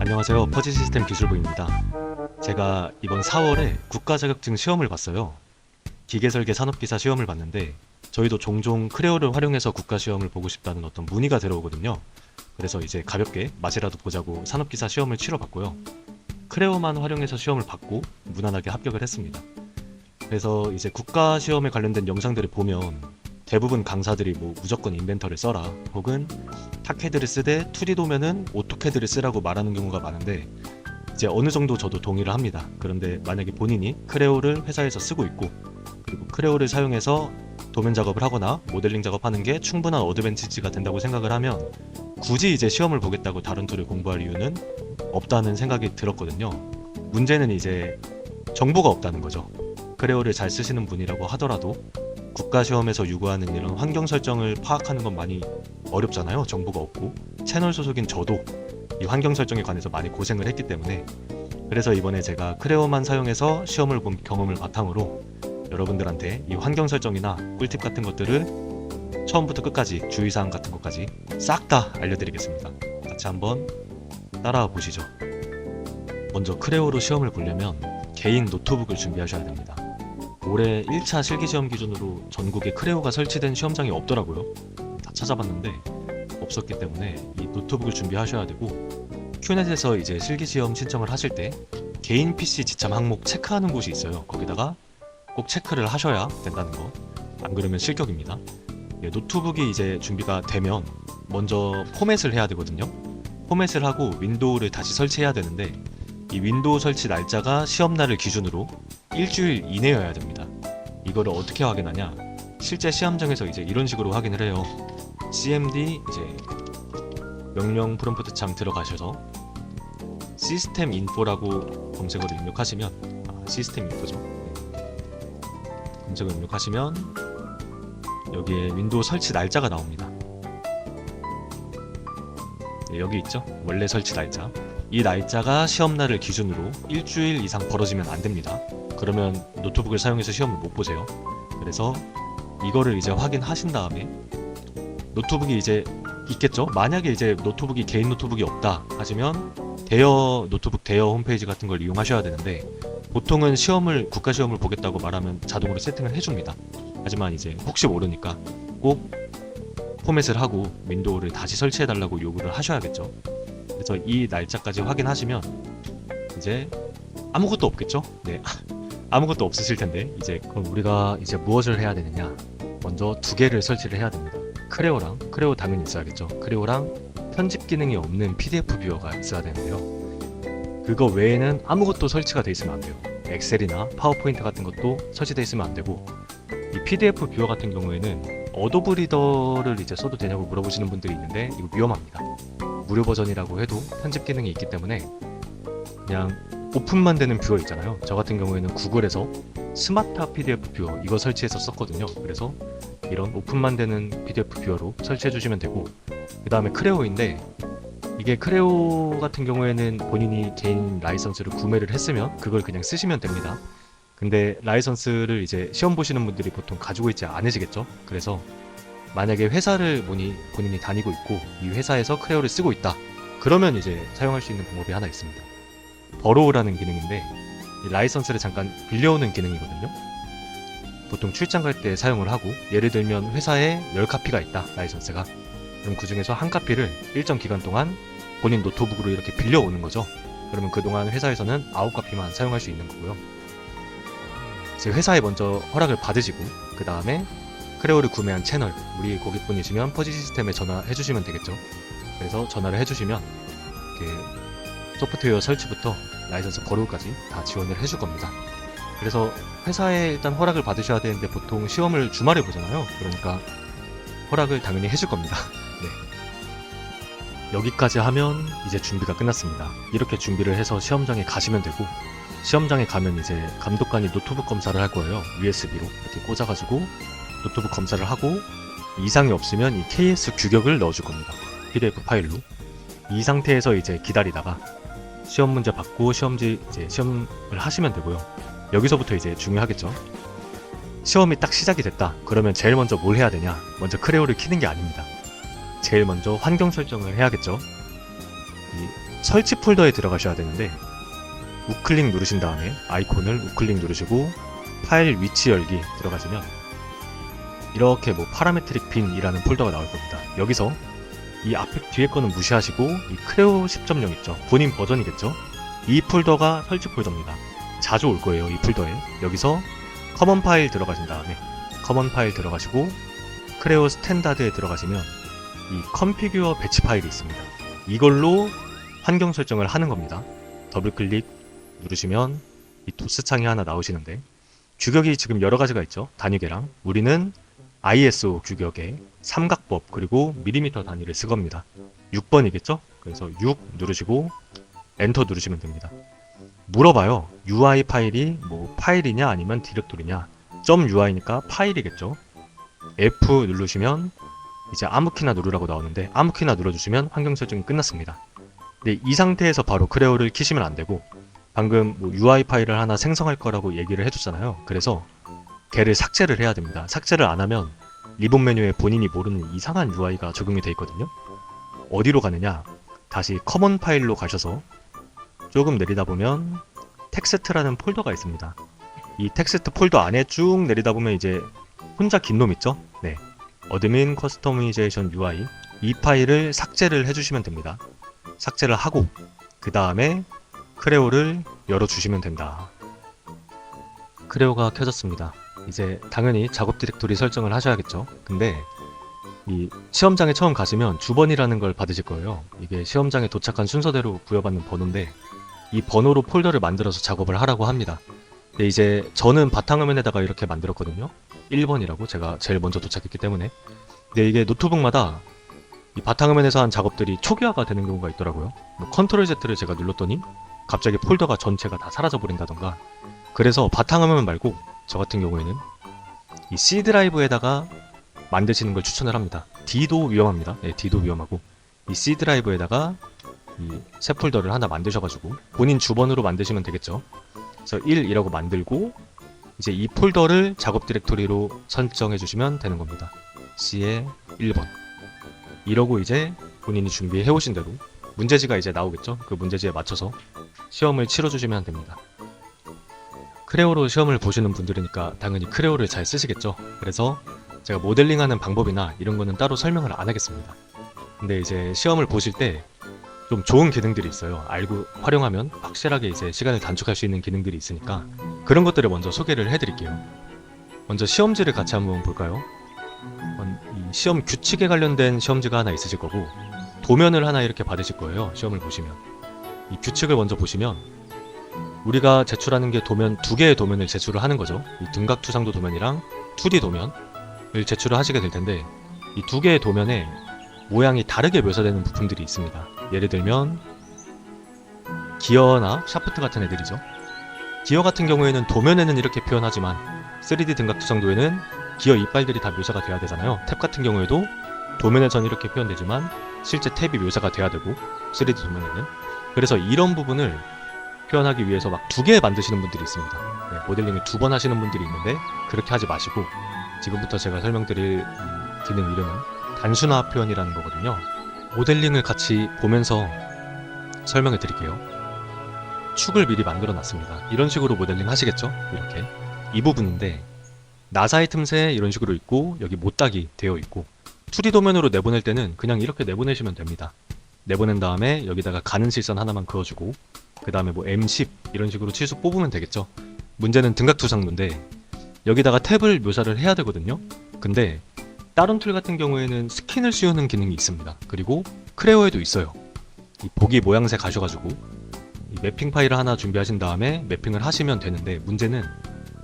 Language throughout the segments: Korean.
안녕하세요. 퍼지 시스템 기술부입니다. 제가 이번 4월에 국가 자격증 시험을 봤어요. 기계설계 산업기사 시험을 봤는데 저희도 종종 크레오를 활용해서 국가 시험을 보고 싶다는 어떤 문의가 들어오거든요. 그래서 이제 가볍게 맛이라도 보자고 산업기사 시험을 치러 봤고요. 크레오만 활용해서 시험을 받고 무난하게 합격을 했습니다. 그래서 이제 국가 시험에 관련된 영상들을 보면 대부분 강사들이 뭐 무조건 인벤터를 써라 혹은 타캐드를 쓰되 2D도면은 오토캐드를 쓰라고 말하는 경우가 많은데 이제 어느 정도 저도 동의를 합니다. 그런데 만약에 본인이 크레오를 회사에서 쓰고 있고 그리고 크레오를 사용해서 도면 작업을 하거나 모델링 작업하는 게 충분한 어드밴티지가 된다고 생각을 하면 굳이 이제 시험을 보겠다고 다른 툴을 공부할 이유는 없다는 생각이 들었거든요. 문제는 이제 정보가 없다는 거죠. 크레오를 잘 쓰시는 분이라고 하더라도 국가시험에서 요구하는 이런 환경 설정을 파악하는 건 많이 어렵잖아요. 정보가 없고 채널 소속인 저도 이 환경 설정에 관해서 많이 고생을 했기 때문에 그래서 이번에 제가 크레오만 사용해서 시험을 본 경험을 바탕으로 여러분들한테 이 환경 설정이나 꿀팁 같은 것들을 처음부터 끝까지 주의사항 같은 것까지 싹 다 알려드리겠습니다. 같이 한번 따라와 보시죠. 먼저 크레오로 시험을 보려면 개인 노트북을 준비하셔야 됩니다. 올해 1차 실기시험 기준으로 전국에 크레오가 설치된 시험장이 없더라고요. 다 찾아봤는데 없었기 때문에 이 노트북을 준비하셔야 되고 큐넷에서 이제 실기시험 신청을 하실 때 개인 PC 지참 항목 체크하는 곳이 있어요. 거기다가 꼭 체크를 하셔야 된다는 거. 안 그러면 실격입니다. 노트북이 이제 준비가 되면 먼저 포맷을 해야 되거든요. 포맷을 하고 윈도우를 다시 설치해야 되는데 이 윈도우 설치 날짜가 시험날을 기준으로 일주일 이내여야 됩니다. 이거를 어떻게 확인하냐? 실제 시험장에서 이제 이런 식으로 확인을 해요. cmd 이제 명령 프롬프트 창 들어가셔서 시스템 인포라고 검색어를 입력하시면 시스템 인포죠. 검색어 입력하시면 여기에 윈도우 설치 날짜가 나옵니다. 여기 있죠? 원래 설치 날짜. 이 날짜가 시험날을 기준으로 일주일 이상 벌어지면 안 됩니다. 그러면 노트북을 사용해서 시험을 못 보세요. 그래서 이거를 이제 확인하신 다음에 노트북이 이제 있겠죠? 만약에 이제 노트북이 개인 노트북이 없다 하시면 대여 노트북 대여 홈페이지 같은 걸 이용하셔야 되는데 보통은 국가 시험을 보겠다고 말하면 자동으로 세팅을 해줍니다. 하지만 이제 혹시 모르니까 꼭 포맷을 하고 윈도우를 다시 설치해달라고 요구를 하셔야겠죠. 그래서 이 날짜까지 확인하시면 이제 아무것도 없겠죠? 네, 아무것도 없으실 텐데 이제 그럼 우리가 이제 무엇을 해야 되느냐? 먼저 두 개를 설치를 해야 됩니다. 크레오 당연히 있어야겠죠. 크레오랑 편집 기능이 없는 PDF 뷰어가 있어야 되는데요. 그거 외에는 아무것도 설치가 돼 있으면 안 돼요. 엑셀이나 파워포인트 같은 것도 설치돼 있으면 안 되고 이 PDF 뷰어 같은 경우에는 어도브 리더를 이제 써도 되냐고 물어보시는 분들이 있는데 이거 위험합니다. 무료 버전이라고 해도 편집 기능이 있기 때문에 그냥 오픈만 되는 뷰어 있잖아요. 저 같은 경우에는 구글에서 스마트 PDF 뷰어 이거 설치해서 썼거든요. 그래서 이런 오픈만 되는 PDF 뷰어로 설치해 주시면 되고 그 다음에 크레오인데 이게 크레오 같은 경우에는 본인이 개인 라이선스를 구매를 했으면 그걸 그냥 쓰시면 됩니다. 근데 라이선스를 이제 시험 보시는 분들이 보통 가지고 있지 않으시겠죠? 그래서 만약에 회사를 본인이 다니고 있고 이 회사에서 크레오를 쓰고 있다. 그러면 이제 사용할 수 있는 방법이 하나 있습니다. 버로우라는 기능인데 이 라이선스를 잠깐 빌려오는 기능이거든요. 보통 출장 갈 때 사용을 하고 예를 들면 회사에 10카피가 있다. 라이선스가. 그럼 그 중에서 한 카피를 일정 기간 동안 본인 노트북으로 이렇게 빌려오는 거죠. 그러면 그동안 회사에서는 9카피만 사용할 수 있는 거고요. 이제 회사에 먼저 허락을 받으시고 그 다음에 크레오를 구매한 채널 우리 고객분이시면 퍼지 시스템에 전화해 주시면 되겠죠. 그래서 전화를 해주시면 소프트웨어 설치부터 라이선스 버로우까지 다 지원을 해줄 겁니다. 그래서 회사에 일단 허락을 받으셔야 되는데 보통 시험을 주말에 보잖아요. 그러니까 허락을 당연히 해줄 겁니다. 네. 여기까지 하면 이제 준비가 끝났습니다. 이렇게 준비를 해서 시험장에 가시면 되고 시험장에 가면 이제 감독관이 노트북 검사를 할 거예요. USB로 이렇게 꽂아가지고 노트북 검사를 하고 이상이 없으면 이 KS 규격을 넣어줄 겁니다. PDF 파일로. 이 상태에서 이제 기다리다가 시험 문제 받고 시험을 하시면 되고요. 여기서부터 이제 중요하겠죠. 시험이 딱 시작이 됐다. 그러면 제일 먼저 뭘 해야 되냐? 먼저 크레오를 키는 게 아닙니다. 제일 먼저 환경 설정을 해야겠죠. 이 설치 폴더에 들어가셔야 되는데 우클릭 누르신 다음에 아이콘을 우클릭 누르시고 파일 위치 열기 들어가시면 이렇게 뭐 파라메트릭 빈이라는 폴더가 나올 겁니다. 여기서 이 앞에 뒤에 거는 무시하시고 이 크레오 10.0 있죠. 본인 버전이겠죠. 이 폴더가 설치 폴더입니다. 자주 올 거예요. 이 폴더에 여기서 커먼 파일 들어가신 다음에 커먼 파일 들어가시고 크레오 스탠다드에 들어가시면 이 컨피규어 배치 파일이 있습니다. 이걸로 환경 설정을 하는 겁니다. 더블 클릭 누르시면 이 도스 창이 하나 나오시는데 규격이 지금 여러 가지가 있죠. 단위계랑 우리는 ISO 규격의 삼각법 그리고 밀리미터 단위를 쓸 겁니다. 6번이겠죠? 그래서 6 누르시고 엔터 누르시면 됩니다. 물어봐요. UI 파일이 뭐 파일이냐 아니면 디렉토리냐. .ui니까 파일이겠죠. F 누르시면 이제 아무 키나 누르라고 나오는데 아무 키나 눌러주시면 환경 설정이 끝났습니다. 근데 이 상태에서 바로 크레오를 키시면 안 되고 방금 뭐 UI 파일을 하나 생성할 거라고 얘기를 해줬잖아요. 그래서 걔를 삭제를 해야 됩니다. 삭제를 안 하면 리본 메뉴에 본인이 모르는 이상한 UI가 적용이 돼 있거든요. 어디로 가느냐? 다시 커먼 파일로 가셔서 조금 내리다 보면 텍스트라는 폴더가 있습니다. 이 텍스트 폴더 안에 쭉 내리다 보면 이제 혼자 긴 놈 있죠? 네. 어드민 커스터마이제이션 UI 이 파일을 삭제를 해주시면 됩니다. 삭제를 하고 그 다음에 크레오를 열어주시면 된다. 크레오가 켜졌습니다. 이제 당연히 작업 디렉토리 설정을 하셔야겠죠. 근데 이 시험장에 처음 가시면 주번이라는 걸 받으실 거예요. 이게 시험장에 도착한 순서대로 부여받는 번호인데 이 번호로 폴더를 만들어서 작업을 하라고 합니다. 근데 이제 저는 바탕화면에다가 이렇게 만들었거든요. 1번이라고 제가 제일 먼저 도착했기 때문에. 근데 이게 노트북마다 이 바탕화면에서 한 작업들이 초기화가 되는 경우가 있더라고요. 뭐 컨트롤 Z를 제가 눌렀더니 갑자기 폴더가 전체가 다 사라져 버린다던가. 그래서 바탕화면 말고 저 같은 경우에는 이 C 드라이브에다가 만드시는 걸 추천을 합니다. D도 위험합니다. 네, D도 위험하고 이 C 드라이브에다가 이 새 폴더를 하나 만드셔가지고 본인 주번으로 만드시면 되겠죠. 그래서 1이라고 만들고 이제 이 폴더를 작업 디렉토리로 설정해 주시면 되는 겁니다. C에 1번 이러고 이제 본인이 준비해 오신 대로 문제지가 이제 나오겠죠. 그 문제지에 맞춰서 시험을 치러 주시면 됩니다. 크레오로 시험을 보시는 분들이니까 당연히 크레오를 잘 쓰시겠죠. 그래서 제가 모델링하는 방법이나 이런 거는 따로 설명을 안 하겠습니다. 근데 이제 시험을 보실 때 좀 좋은 기능들이 있어요. 알고 활용하면 확실하게 이제 시간을 단축할 수 있는 기능들이 있으니까 그런 것들을 먼저 소개를 해드릴게요. 먼저 시험지를 같이 한번 볼까요? 이 시험 규칙에 관련된 시험지가 하나 있으실 거고 도면을 하나 이렇게 받으실 거예요. 시험을 보시면 이 규칙을 먼저 보시면 우리가 제출하는 게 도면 2개의 도면을 제출을 하는 거죠. 이 등각투상도 도면이랑 2D 도면을 제출을 하시게 될 텐데 이 2개의 도면에 모양이 다르게 묘사되는 부품들이 있습니다. 예를 들면 기어나 샤프트 같은 애들이죠. 기어 같은 경우에는 도면에는 이렇게 표현하지만 3D 등각투상도에는 기어 이빨들이 다 묘사가 돼야 되잖아요. 탭 같은 경우에도 도면에선 이렇게 표현되지만 실제 탭이 묘사가 돼야 되고 3D 도면에는 그래서 이런 부분을 표현하기 위해서 막 2개 만드시는 분들이 있습니다. 네, 모델링을 2번 하시는 분들이 있는데 그렇게 하지 마시고 지금부터 제가 설명드릴 기능 이름은 단순화 표현이라는 거거든요. 모델링을 같이 보면서 설명해 드릴게요. 축을 미리 만들어 놨습니다. 이런 식으로 모델링 하시겠죠? 이렇게 이 부분인데 나사의 틈새 이런 식으로 있고 여기 못딱이 되어 있고 2D 도면으로 내보낼 때는 그냥 이렇게 내보내시면 됩니다. 내보낸 다음에 여기다가 가는 실선 하나만 그어주고 그 다음에 뭐 M10 이런 식으로 치수 뽑으면 되겠죠. 문제는 등각투상도인데 여기다가 탭을 묘사를 해야 되거든요. 근데 다른 툴 같은 경우에는 스킨을 씌우는 기능이 있습니다. 그리고 크레오에도 있어요. 이 보기 모양새 가셔가지고 이 매핑 파일을 하나 준비하신 다음에 매핑을 하시면 되는데 문제는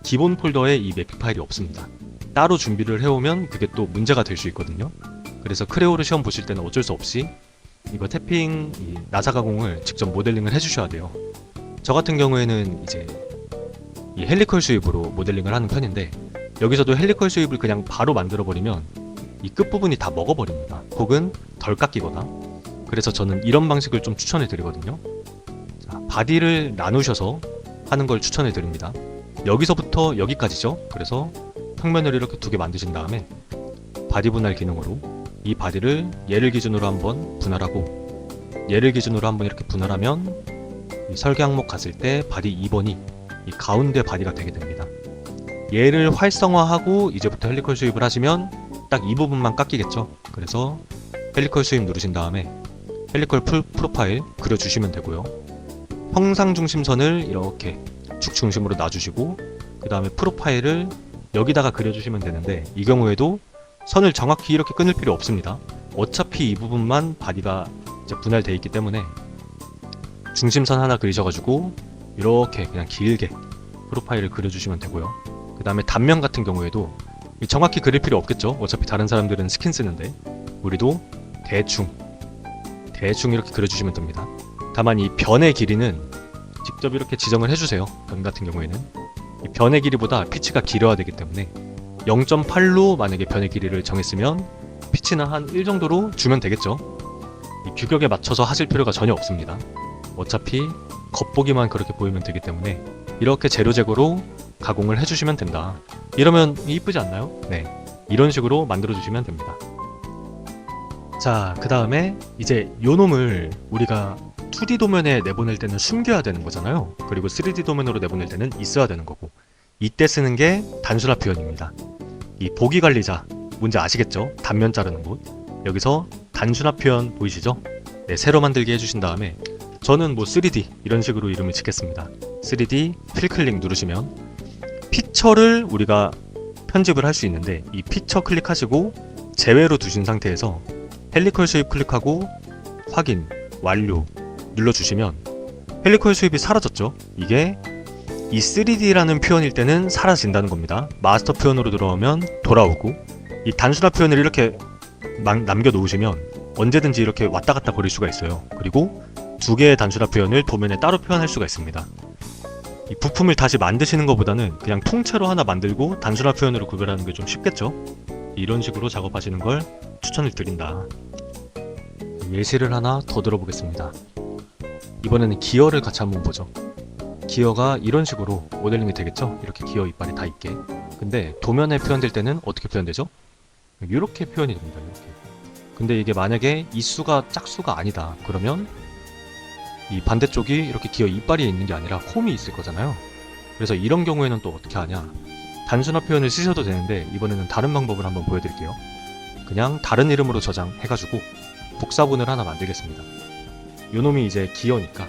기본 폴더에 이 매핑 파일이 없습니다. 따로 준비를 해오면 그게 또 문제가 될 수 있거든요. 그래서 크레오를 시험 보실 때는 어쩔 수 없이 이거 태핑 이 나사 가공을 직접 모델링을 해주셔야 돼요. 저 같은 경우에는 이제 이 헬리컬 수입으로 모델링을 하는 편인데 여기서도 헬리컬 수입을 그냥 바로 만들어 버리면 이 끝부분이 다 먹어버립니다. 혹은 덜 깎이거나. 그래서 저는 이런 방식을 좀 추천해 드리거든요. 자, 바디를 나누셔서 하는 걸 추천해 드립니다. 여기서부터 여기까지죠. 그래서 평면을 이렇게 2개 만드신 다음에 바디 분할 기능으로 이 바디를 얘를 기준으로 한번 분할하고 얘를 기준으로 한번 이렇게 분할하면 이 설계 항목 갔을 때 바디 2번이 이 가운데 바디가 되게 됩니다. 얘를 활성화하고 이제부터 헬리컬 수입을 하시면 딱 이 부분만 깎이겠죠. 그래서 헬리컬 수입 누르신 다음에 헬리컬 프로파일 그려주시면 되고요. 형상 중심선을 이렇게 축 중심으로 놔주시고 그 다음에 프로파일을 여기다가 그려주시면 되는데, 이 경우에도 선을 정확히 이렇게 끊을 필요 없습니다. 어차피 이 부분만 바디가 이제 분할되어 있기 때문에 중심선 하나 그리셔가지고 이렇게 그냥 길게 프로파일을 그려주시면 되고요. 그 다음에 단면 같은 경우에도 정확히 그릴 필요 없겠죠. 어차피 다른 사람들은 스킨 쓰는데 우리도 대충 이렇게 그려주시면 됩니다. 다만 이 변의 길이는 직접 이렇게 지정을 해주세요. 변 같은 경우에는 이 변의 길이보다 피치가 길어야 되기 때문에 0.8로 만약에 변의 길이를 정했으면 피치는 한 1 정도로 주면 되겠죠. 이 규격에 맞춰서 하실 필요가 전혀 없습니다. 어차피 겉보기만 그렇게 보이면 되기 때문에 이렇게 재료 제거로 가공을 해주시면 된다. 이러면 이쁘지 않나요? 네, 이런 식으로 만들어 주시면 됩니다. 자, 그 다음에 이제 요 놈을 우리가 2D 도면에 내보낼 때는 숨겨야 되는 거잖아요. 그리고 3D 도면으로 내보낼 때는 있어야 되는 거고, 이때 쓰는 게 단순화 표현입니다. 이 보기 관리자 뭔지 아시겠죠? 단면 자르는 곳. 여기서 단순화 표현 보이시죠? 네, 새로 만들게 해주신 다음에 저는 뭐 3D 이런 식으로 이름을 짓겠습니다. 3D 필클릭 누르시면 피처를 우리가 편집을 할 수 있는데, 이 피처 클릭하시고 제외로 두신 상태에서 헬리컬 수입 클릭하고 확인, 완료 눌러주시면 헬리컬 수입이 사라졌죠. 이게 이 3D라는 표현일 때는 사라진다는 겁니다. 마스터 표현으로 들어오면 돌아오고, 이 단순화 표현을 이렇게 남겨놓으시면 언제든지 이렇게 왔다 갔다 거릴 수가 있어요. 그리고 두 개의 단순화 표현을 도면에 따로 표현할 수가 있습니다. 이 부품을 다시 만드시는 것보다는 그냥 통째로 하나 만들고 단순화 표현으로 구별하는 게 좀 쉽겠죠. 이런 식으로 작업하시는 걸 추천을 드린다. 예시를 하나 더 들어보겠습니다. 이번에는 기어를 같이 한번 보죠. 기어가 이런 식으로 모델링이 되겠죠. 이렇게 기어 이빨이 다 있게. 근데 도면에 표현될 때는 어떻게 표현되죠? 이렇게 표현이 됩니다. 이렇게. 근데 이게 만약에 이 수가 짝수가 아니다 그러면 이 반대쪽이 이렇게 기어 이빨이 있는 게 아니라 홈이 있을 거잖아요. 그래서 이런 경우에는 또 어떻게 하냐, 단순화 표현을 쓰셔도 되는데 이번에는 다른 방법을 한번 보여드릴게요. 그냥 다른 이름으로 저장해가지고 복사본을 하나 만들겠습니다. 요놈이 이제 기어니까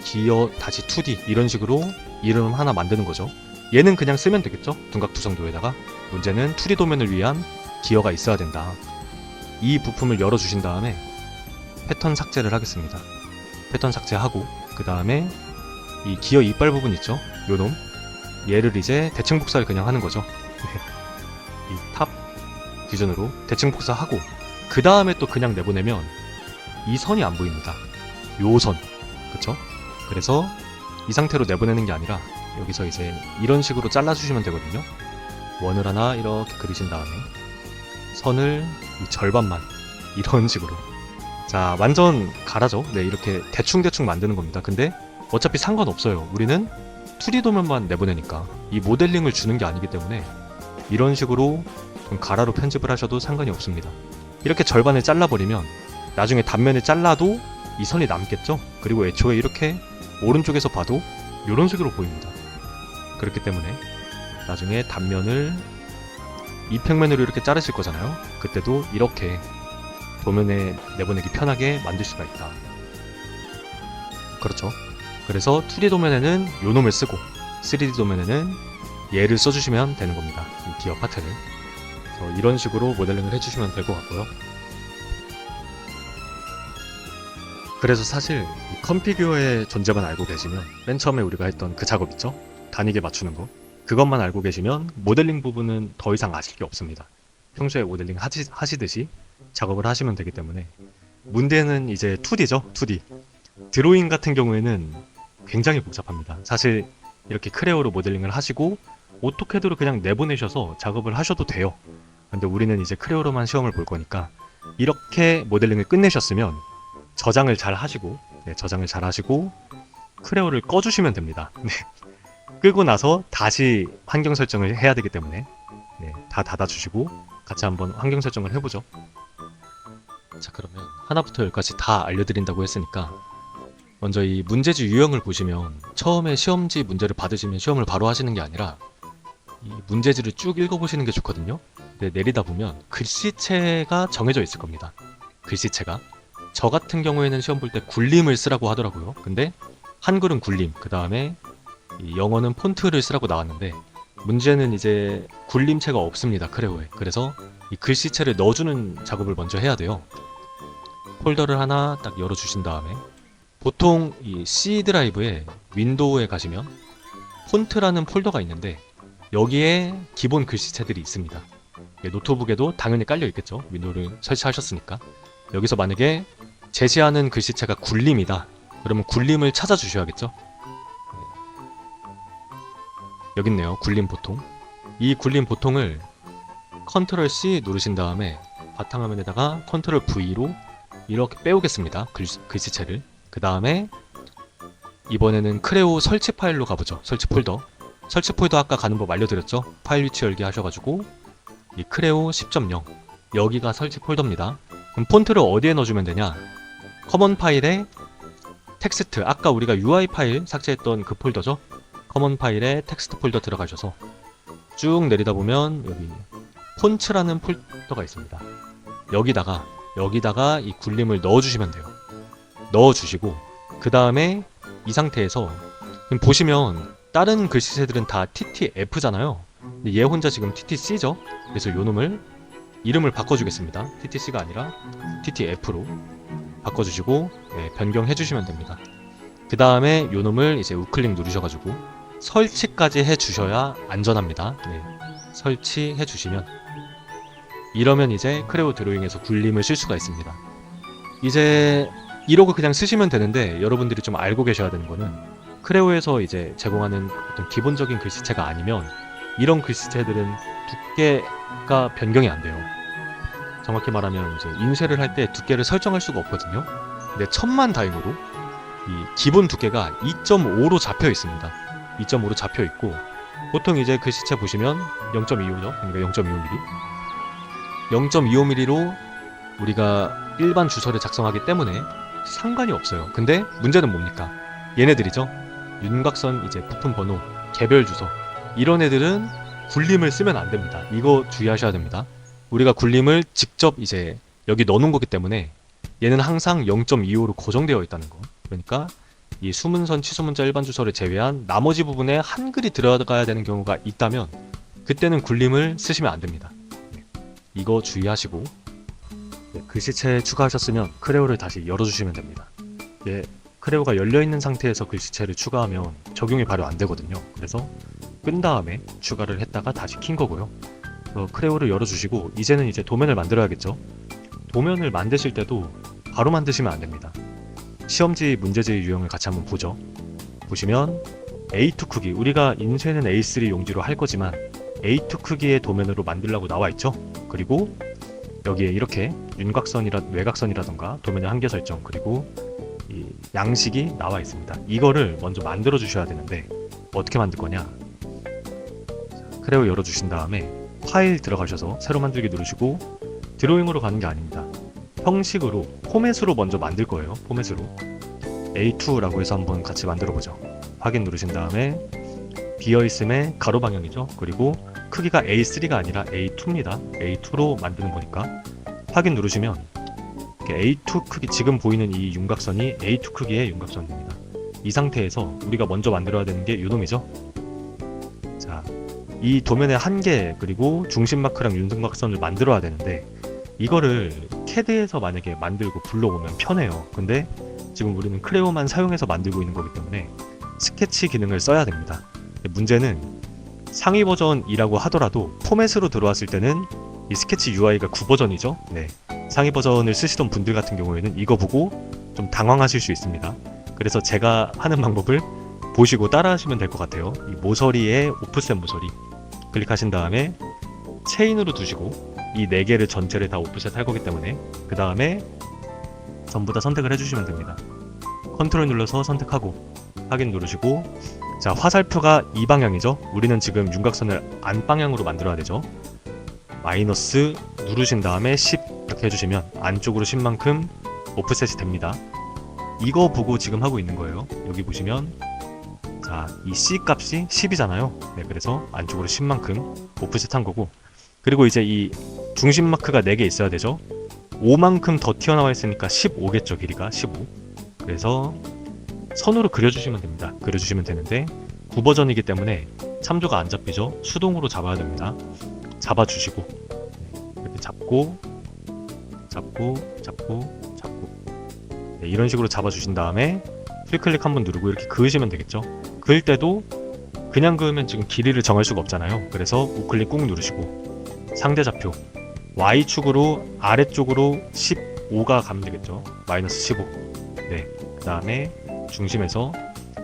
기어 다시 2D 이런 식으로 이름 하나 만드는 거죠. 얘는 그냥 쓰면 되겠죠. 둔각투성도에다가. 문제는 2D 도면을 위한 기어가 있어야 된다. 이 부품을 열어주신 다음에 패턴 삭제를 하겠습니다. 패턴 삭제하고 그 다음에 이 기어 이빨 부분 있죠? 요놈 얘를 이제 대칭 복사를 그냥 하는 거죠. 이 탑 기준으로 대칭 복사하고 그 다음에 또 그냥 내보내면 이 선이 안 보입니다. 요 선, 그쵸? 그래서 이 상태로 내보내는 게 아니라 여기서 이제 이런 식으로 잘라주시면 되거든요. 원을 하나 이렇게 그리신 다음에 선을 이 절반만 이런 식으로, 자 완전 가라죠. 네, 이렇게 대충 만드는 겁니다. 근데 어차피 상관없어요. 우리는 2D 도면만 내보내니까 이 모델링을 주는 게 아니기 때문에 이런 식으로 좀 가라로 편집을 하셔도 상관이 없습니다. 이렇게 절반을 잘라버리면 나중에 단면을 잘라도 이 선이 남겠죠. 그리고 애초에 이렇게 오른쪽에서 봐도 이런 식으로 보입니다. 그렇기 때문에 나중에 단면을 이평면으로 이렇게 자르실 거잖아요. 그때도 이렇게 도면에 내보내기 편하게 만들 수가 있다. 그렇죠. 그래서 2D 도면에는 요 놈을 쓰고 3D 도면에는 얘를 써주시면 되는 겁니다. 이 기어 파트를. 그래서 이런 식으로 모델링을 해주시면 될 것 같고요. 그래서 사실 이 컴피규어의 존재만 알고 계시면, 맨 처음에 우리가 했던 그 작업 있죠? 단위계 맞추는 거. 그것만 알고 계시면 모델링 부분은 더 이상 아실 게 없습니다. 평소에 모델링 하시듯이 작업을 하시면 되기 때문에. 문제는 이제 2D죠. 2D. 드로잉 같은 경우에는 굉장히 복잡합니다. 사실 이렇게 크레오로 모델링을 하시고 오토캐드로 그냥 내보내셔서 작업을 하셔도 돼요. 근데 우리는 이제 크레오로만 시험을 볼 거니까 이렇게 모델링을 끝내셨으면 저장을 잘 하시고, 네, 저장을 잘 하시고 크레오를 꺼주시면 됩니다. 네. 끄고 나서 다시 환경 설정을 해야 되기 때문에, 네, 다 닫아주시고 같이 한번 환경 설정을 해보죠. 자, 그러면 하나부터 열까지 다 알려드린다고 했으니까 먼저 이 문제지 유형을 보시면 처음에 시험지 문제를 받으시면 시험을 바로 하시는 게 아니라 이 문제지를 쭉 읽어보시는 게 좋거든요. 근데 내리다 보면 글씨체가 정해져 있을 겁니다. 글씨체가. 저 같은 경우에는 시험 볼 때 굴림을 쓰라고 하더라고요. 근데 한글은 굴림, 그 다음에 영어는 폰트를 쓰라고 나왔는데 문제는 이제 굴림체가 없습니다. 크레오에. 그래서 이 글씨체를 넣어주는 작업을 먼저 해야 돼요. 폴더를 하나 딱 열어주신 다음에 보통 이 C 드라이브에 윈도우에 가시면 폰트라는 폴더가 있는데 여기에 기본 글씨체들이 있습니다. 노트북에도 당연히 깔려 있겠죠. 윈도우를 설치하셨으니까. 여기서 만약에 제시하는 글씨체가 굴림이다. 그러면 굴림을 찾아주셔야겠죠. 여기 있네요. 굴림 보통. 이 굴림 보통을 컨트롤 C 누르신 다음에 바탕화면에다가 컨트롤 V로 이렇게 빼오겠습니다. 글씨체를. 그 다음에 이번에는 크레오 설치 파일로 가보죠. 설치 폴더. 설치 폴더 아까 가는 법 알려드렸죠. 파일 위치 열기 하셔가지고 이 크레오 10.0 여기가 설치 폴더입니다. 그럼 폰트를 어디에 넣어주면 되냐? 커먼 파일에 텍스트, 아까 우리가 UI 파일 삭제했던 그 폴더죠. 커먼 파일에 텍스트 폴더 들어가셔서 쭉 내리다 보면 여기 폰츠라는 폴더가 있습니다. 여기다가 이 굴림을 넣어주시면 돼요. 넣어주시고 그 다음에 이 상태에서 보시면 다른 글씨체들은 다 TTF잖아요. 근데 얘 혼자 지금 TTC죠. 그래서 요놈을 이름을 바꿔주겠습니다. TTC가 아니라 TTF로 바꿔주시고 변경해주시면 됩니다. 그 다음에 요놈을 이제 우클릭 누르셔가지고 설치까지 해주셔야 안전합니다. 설치해주시면 이러면 이제 크레오 드로잉에서 굴림을 쓸 수가 있습니다. 이제 이러고 그냥 쓰시면 되는데 여러분들이 좀 알고 계셔야 되는 거는 크레오에서 이제 제공하는 어떤 기본적인 글씨체가 아니면 이런 글씨체들은 두께가 변경이 안 돼요. 정확히 말하면 이제 인쇄를 할 때 두께를 설정할 수가 없거든요. 근데 천만다행으로 이 기본 두께가 2.5로 잡혀 있습니다. 2.5로 잡혀 있고 보통 이제 글씨체 보시면 0.25죠. 그러니까 0.25mm. 0.25mm로 우리가 일반 주소를 작성하기 때문에 상관이 없어요. 근데 문제는 뭡니까? 얘네들이죠. 윤곽선 이제 부품 번호, 개별 주소 이런 애들은 굴림을 쓰면 안 됩니다. 이거 주의하셔야 됩니다. 우리가 굴림을 직접 이제 여기 넣어놓은 거기 때문에 얘는 항상 0.25로 고정되어 있다는 거. 그러니까 이 수문선, 취소문자, 일반 주소를 제외한 나머지 부분에 한글이 들어가야 되는 경우가 있다면 그때는 굴림을 쓰시면 안 됩니다. 이거 주의하시고 글씨체 추가하셨으면 크레오를 다시 열어주시면 됩니다. 크레오가 열려있는 상태에서 글씨체를 추가하면 적용이 바로 안 되거든요. 그래서 끈 다음에 추가를 했다가 다시 킨 거고요. 크레오를 열어주시고 이제는 이제 도면을 만들어야겠죠. 도면을 만드실 때도 바로 만드시면 안 됩니다. 시험지 문제지 유형을 같이 한번 보죠. 보시면 A2 크기, 우리가 인쇄는 A3 용지로 할 거지만 A2 크기의 도면으로 만들라고 나와 있죠. 그리고 여기에 이렇게 외곽선이라던가 도면의 한계 설정, 그리고 이 양식이 나와 있습니다. 이거를 먼저 만들어 주셔야 되는데 어떻게 만들 거냐? 크레오 열어 주신 다음에 파일 들어가셔서 새로 만들기 누르시고 드로잉으로 가는 게 아닙니다. 형식으로 포맷으로 먼저 만들 거예요. 포맷으로 A2라고 해서 한번 같이 만들어 보죠. 확인 누르신 다음에 비어있음의 가로 방향이죠. 그리고 크기가 A3가 아니라 A2입니다. A2로 만드는 거니까 확인 누르시면 A2 크기, 지금 보이는 이 윤곽선이 A2 크기의 윤곽선입니다. 이 상태에서 우리가 먼저 만들어야 되는 게 이놈이죠. 자, 이 도면의 한계 그리고 중심 마크랑 윤곽선을 만들어야 되는데 이거를 캐드에서 만약에 만들고 불러오면 편해요. 근데 지금 우리는 크레오만 사용해서 만들고 있는 거기 때문에 스케치 기능을 써야 됩니다. 문제는 상위 버전이라고 하더라도 포맷으로 들어왔을 때는 이 스케치 UI가 9버전이죠. 상위 버전을 쓰시던 분들 같은 경우에는 이거 보고 좀 당황하실 수 있습니다. 그래서 제가 하는 방법을 보시고 따라 하시면 될 것 같아요. 이 모서리에 오프셋 모서리 클릭하신 다음에 체인으로 두시고 이 4개를 전체를 다 오프셋 할 거기 때문에 그 다음에 전부 다 선택을 해주시면 됩니다. 컨트롤 눌러서 선택하고 확인 누르시고, 자, 화살표가 이 방향이죠. 우리는 지금 윤곽선을 안 방향으로 만들어야 되죠. 마이너스 누르신 다음에 10 이렇게 이렇게 해주시면 안쪽으로 10만큼 오프셋이 됩니다. 이거 보고 지금 하고 있는 거예요. 여기 보시면 자, 이 C 값이 10이잖아요. 네, 그래서 안쪽으로 10만큼 오프셋 한 거고, 그리고 이제 이 중심 마크가 4개 있어야 되죠. 5만큼 더 튀어나와 있으니까 15겠죠. 길이가 15. 그래서 선으로 그려주시면 됩니다. 그려주시면 되는데 9버전이기 때문에 참조가 안 잡히죠. 수동으로 잡아야 됩니다. 잡아주시고 이렇게 잡고 네, 이런 식으로 잡아주신 다음에 풀클릭 한번 누르고 이렇게 그으시면 되겠죠. 그을 때도 그냥 그으면 지금 길이를 정할 수가 없잖아요. 그래서 우클릭 꾹 누르시고 상대좌표 Y축으로 아래쪽으로 15가 가면 되겠죠. 마이너스 15. 네, 그 다음에 중심에서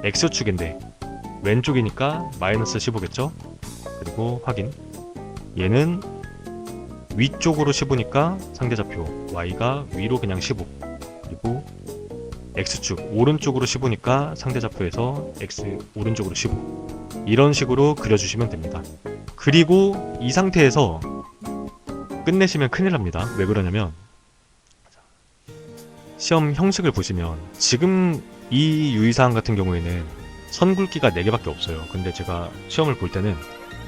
X축인데 왼쪽이니까 마이너스 15겠죠. 그리고 확인. 얘는 위쪽으로 15니까 상대좌표 Y가 위로 그냥 15. 그리고 X축 오른쪽으로 15니까 상대좌표에서 X 오른쪽으로 15. 이런 식으로 그려주시면 됩니다. 그리고 이 상태에서 끝내시면 큰일 납니다. 왜 그러냐면 시험 형식을 보시면 지금 이 유의사항 같은 경우에는 선 굵기가 4개밖에 없어요. 근데 제가 시험을 볼 때는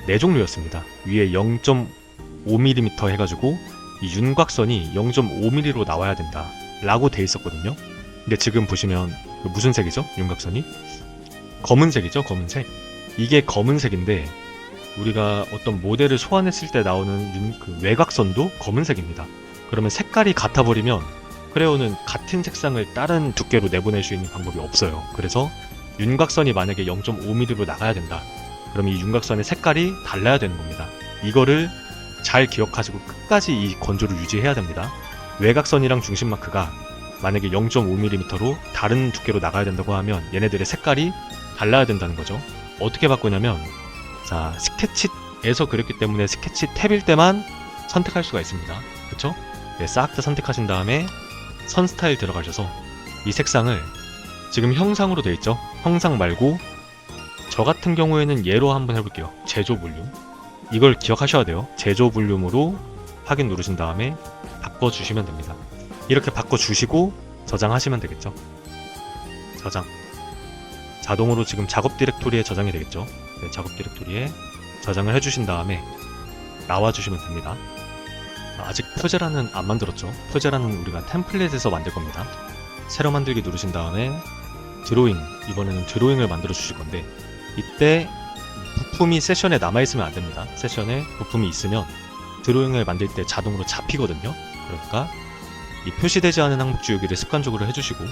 4종류였습니다. 위에 0.5mm 해가지고 이 윤곽선이 0.5mm로 나와야 된다 라고 돼 있었거든요. 근데 지금 보시면 무슨 색이죠? 윤곽선이? 검은색이죠. 검은색. 이게 검은색인데 우리가 어떤 모델을 소환했을 때 나오는 그 외곽선도 검은색입니다. 그러면 색깔이 같아버리면 크레요는 같은 색상을 다른 두께로 내보낼 수 있는 방법이 없어요. 그래서 윤곽선이 만약에 0.5mm로 나가야 된다. 그러면 이 윤곽선의 색깔이 달라야 되는 겁니다. 이거를 잘 기억하시고 끝까지 이 건조를 유지해야 됩니다. 외곽선이랑 중심 마크가 만약에 0.5mm로 다른 두께로 나가야 된다고 하면 얘네들의 색깔이 달라야 된다는 거죠. 어떻게 바꾸냐면 자, 스케치에서 그렸기 때문에 스케치 탭일 때만 선택할 수가 있습니다. 그쵸? 네, 싹 다 선택하신 다음에 선 스타일 들어가셔서 이 색상을 지금 형상으로 되어 있죠? 형상 말고 저 같은 경우에는 얘로 한번 해볼게요. 제조 볼륨. 이걸 기억하셔야 돼요. 제조 볼륨으로 확인 누르신 다음에 바꿔주시면 됩니다. 이렇게 바꿔주시고 저장하시면 되겠죠. 저장. 자동으로 지금 작업 디렉토리에 저장이 되겠죠. 네, 작업 디렉토리에 저장을 해주신 다음에 나와주시면 됩니다. 아직 표제란은 안 만들었죠. 표제란은 우리가 템플릿에서 만들 겁니다. 새로 만들기 누르신 다음에 드로잉, 이번에는 드로잉을 만들어 주실 건데 이때 부품이 세션에 남아있으면 안 됩니다. 세션에 부품이 있으면 드로잉을 만들 때 자동으로 잡히거든요. 그러니까 이 표시되지 않은 항목 지우기를 습관적으로 해주시고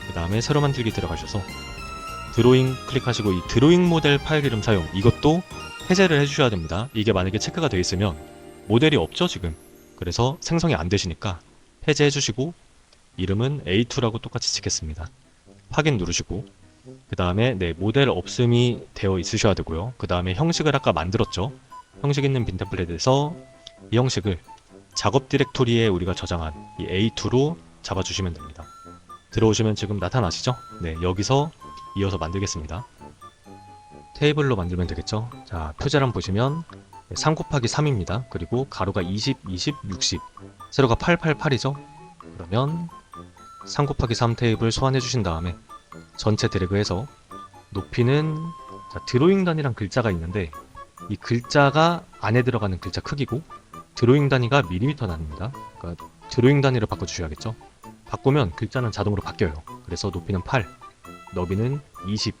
그 다음에 새로 만들기 들어가셔서 드로잉 클릭하시고 이 드로잉 모델 파일 이름 사용, 이것도 해제를 해주셔야 됩니다. 이게 만약에 체크가 되어 있으면 모델이 없죠 지금. 그래서 생성이 안 되시니까 해제해 주시고 이름은 A2라고 똑같이 찍겠습니다. 확인 누르시고 그 다음에 네, 모델 없음이 되어 있으셔야 되고요. 그 다음에 형식을 아까 만들었죠. 형식 있는 빈 템플릿에서 이 형식을 작업 디렉토리에 우리가 저장한 이 A2로 잡아주시면 됩니다. 들어오시면 지금 나타나시죠? 네, 여기서 이어서 만들겠습니다. 테이블로 만들면 되겠죠? 자, 표제란 보시면 3 곱하기 3입니다. 그리고 가로가 20, 20, 60 세로가 8, 8, 8이죠? 그러면 3 곱하기 3 테이블 소환해 주신 다음에 전체 드래그해서 높이는 자, 드로잉 단위랑 글자가 있는데 이 글자가 안에 들어가는 글자 크기고 드로잉 단위가 밀리미터 단위입니다. 그러니까 드로잉 단위로 바꿔주셔야겠죠? 바꾸면 글자는 자동으로 바뀌어요. 그래서 높이는 8, 너비는 20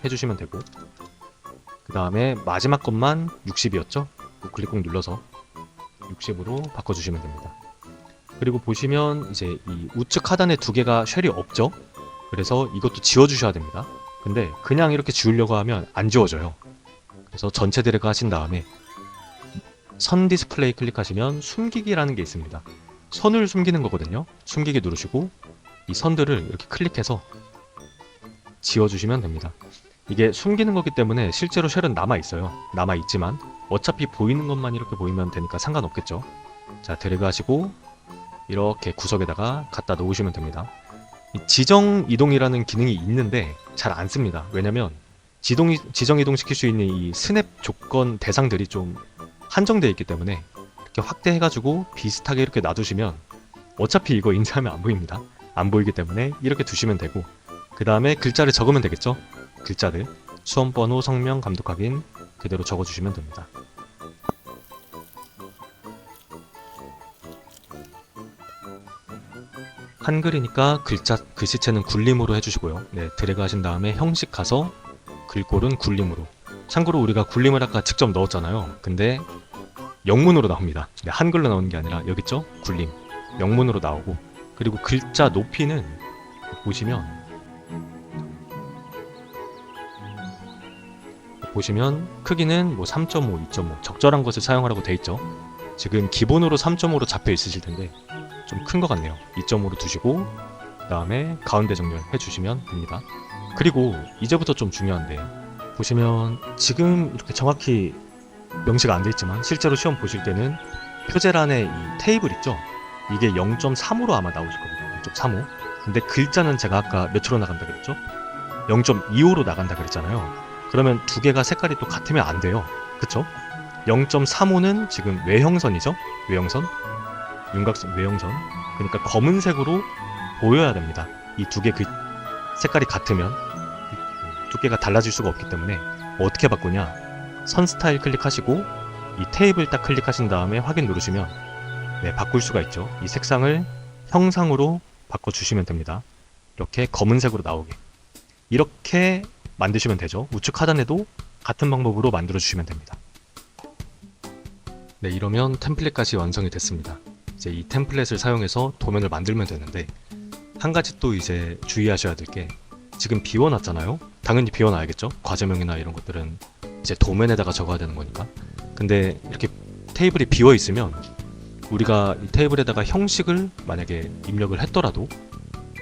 해주시면 되고 그 다음에 마지막 것만 60이었죠? 우클릭 꾹 눌러서 60으로 바꿔주시면 됩니다. 그리고 보시면 이제 이 우측 하단에 두 개가 쉘이 없죠? 그래서 이것도 지워주셔야 됩니다. 근데 그냥 이렇게 지우려고 하면 안 지워져요. 그래서 전체 드래그 하신 다음에 선 디스플레이 클릭하시면 숨기기라는 게 있습니다. 선을 숨기는 거거든요. 숨기기 누르시고 이 선들을 이렇게 클릭해서 지워주시면 됩니다. 이게 숨기는 거기 때문에 실제로 쉘은 남아있어요. 남아있지만 어차피 보이는 것만 이렇게 보이면 되니까 상관없겠죠. 자, 드래그 하시고 이렇게 구석에다가 갖다 놓으시면 됩니다. 이 지정 이동이라는 기능이 있는데 잘 안 씁니다. 왜냐면 지정 이동 시킬 수 있는 이 스냅 조건 대상들이 좀 한정되어 있기 때문에 이렇게 확대해가지고 비슷하게 이렇게 놔두시면 어차피 이거 인쇄하면 안 보입니다. 안 보이기 때문에 이렇게 두시면 되고, 그 다음에 글자를 적으면 되겠죠. 글자들 수험번호, 성명, 감독 확인 그대로 적어주시면 됩니다. 한글이니까 글씨체는 굴림으로 해주시고요. 네, 드래그 하신 다음에 형식 가서 글꼴은 굴림으로. 참고로 우리가 굴림을 아까 직접 넣었잖아요. 근데 영문으로 나옵니다. 네, 한글로 나오는 게 아니라 여기 있죠? 굴림. 영문으로 나오고, 그리고 글자 높이는 보시면 크기는 뭐 3.5, 2.5 적절한 것을 사용하라고 돼 있죠. 지금 기본으로 3.5로 잡혀 있으실 텐데 좀 큰 것 같네요. 2.5로 두시고 그 다음에 가운데 정렬 해주시면 됩니다. 그리고 이제부터 좀 중요한데, 보시면 지금 이렇게 정확히 명시가 안 돼 있지만 실제로 시험 보실 때는 표제란에 이 테이블 있죠? 이게 0.3으로 아마 나오실 겁니다. 0.35. 근데 글자는 제가 아까 몇으로 나간다 그랬죠? 0.25로 나간다 그랬잖아요. 그러면 두 개가 색깔이 또 같으면 안 돼요. 그쵸? 0.35는 지금 외형선이죠? 외형선? 윤곽선, 외형선. 그러니까 검은색으로 보여야 됩니다. 이 두 개 색깔이 같으면 두께가 달라질 수가 없기 때문에 어떻게 바꾸냐? 선 스타일 클릭하시고 이 테이블 딱 클릭하신 다음에 확인 누르시면 네, 바꿀 수가 있죠. 이 색상을 형상으로 바꿔주시면 됩니다. 이렇게 검은색으로 나오게. 이렇게 만드시면 되죠. 우측 하단에도 같은 방법으로 만들어 주시면 됩니다. 네, 이러면 템플릿까지 완성이 됐습니다. 이제 이 템플릿을 사용해서 도면을 만들면 되는데, 한 가지 또 이제 주의하셔야 될 게, 지금 비워놨잖아요. 당연히 비워놔야겠죠. 과제명이나 이런 것들은 이제 도면에다가 적어야 되는 거니까. 근데 이렇게 테이블이 비워 있으면 우리가 이 테이블에다가 형식을 만약에 입력을 했더라도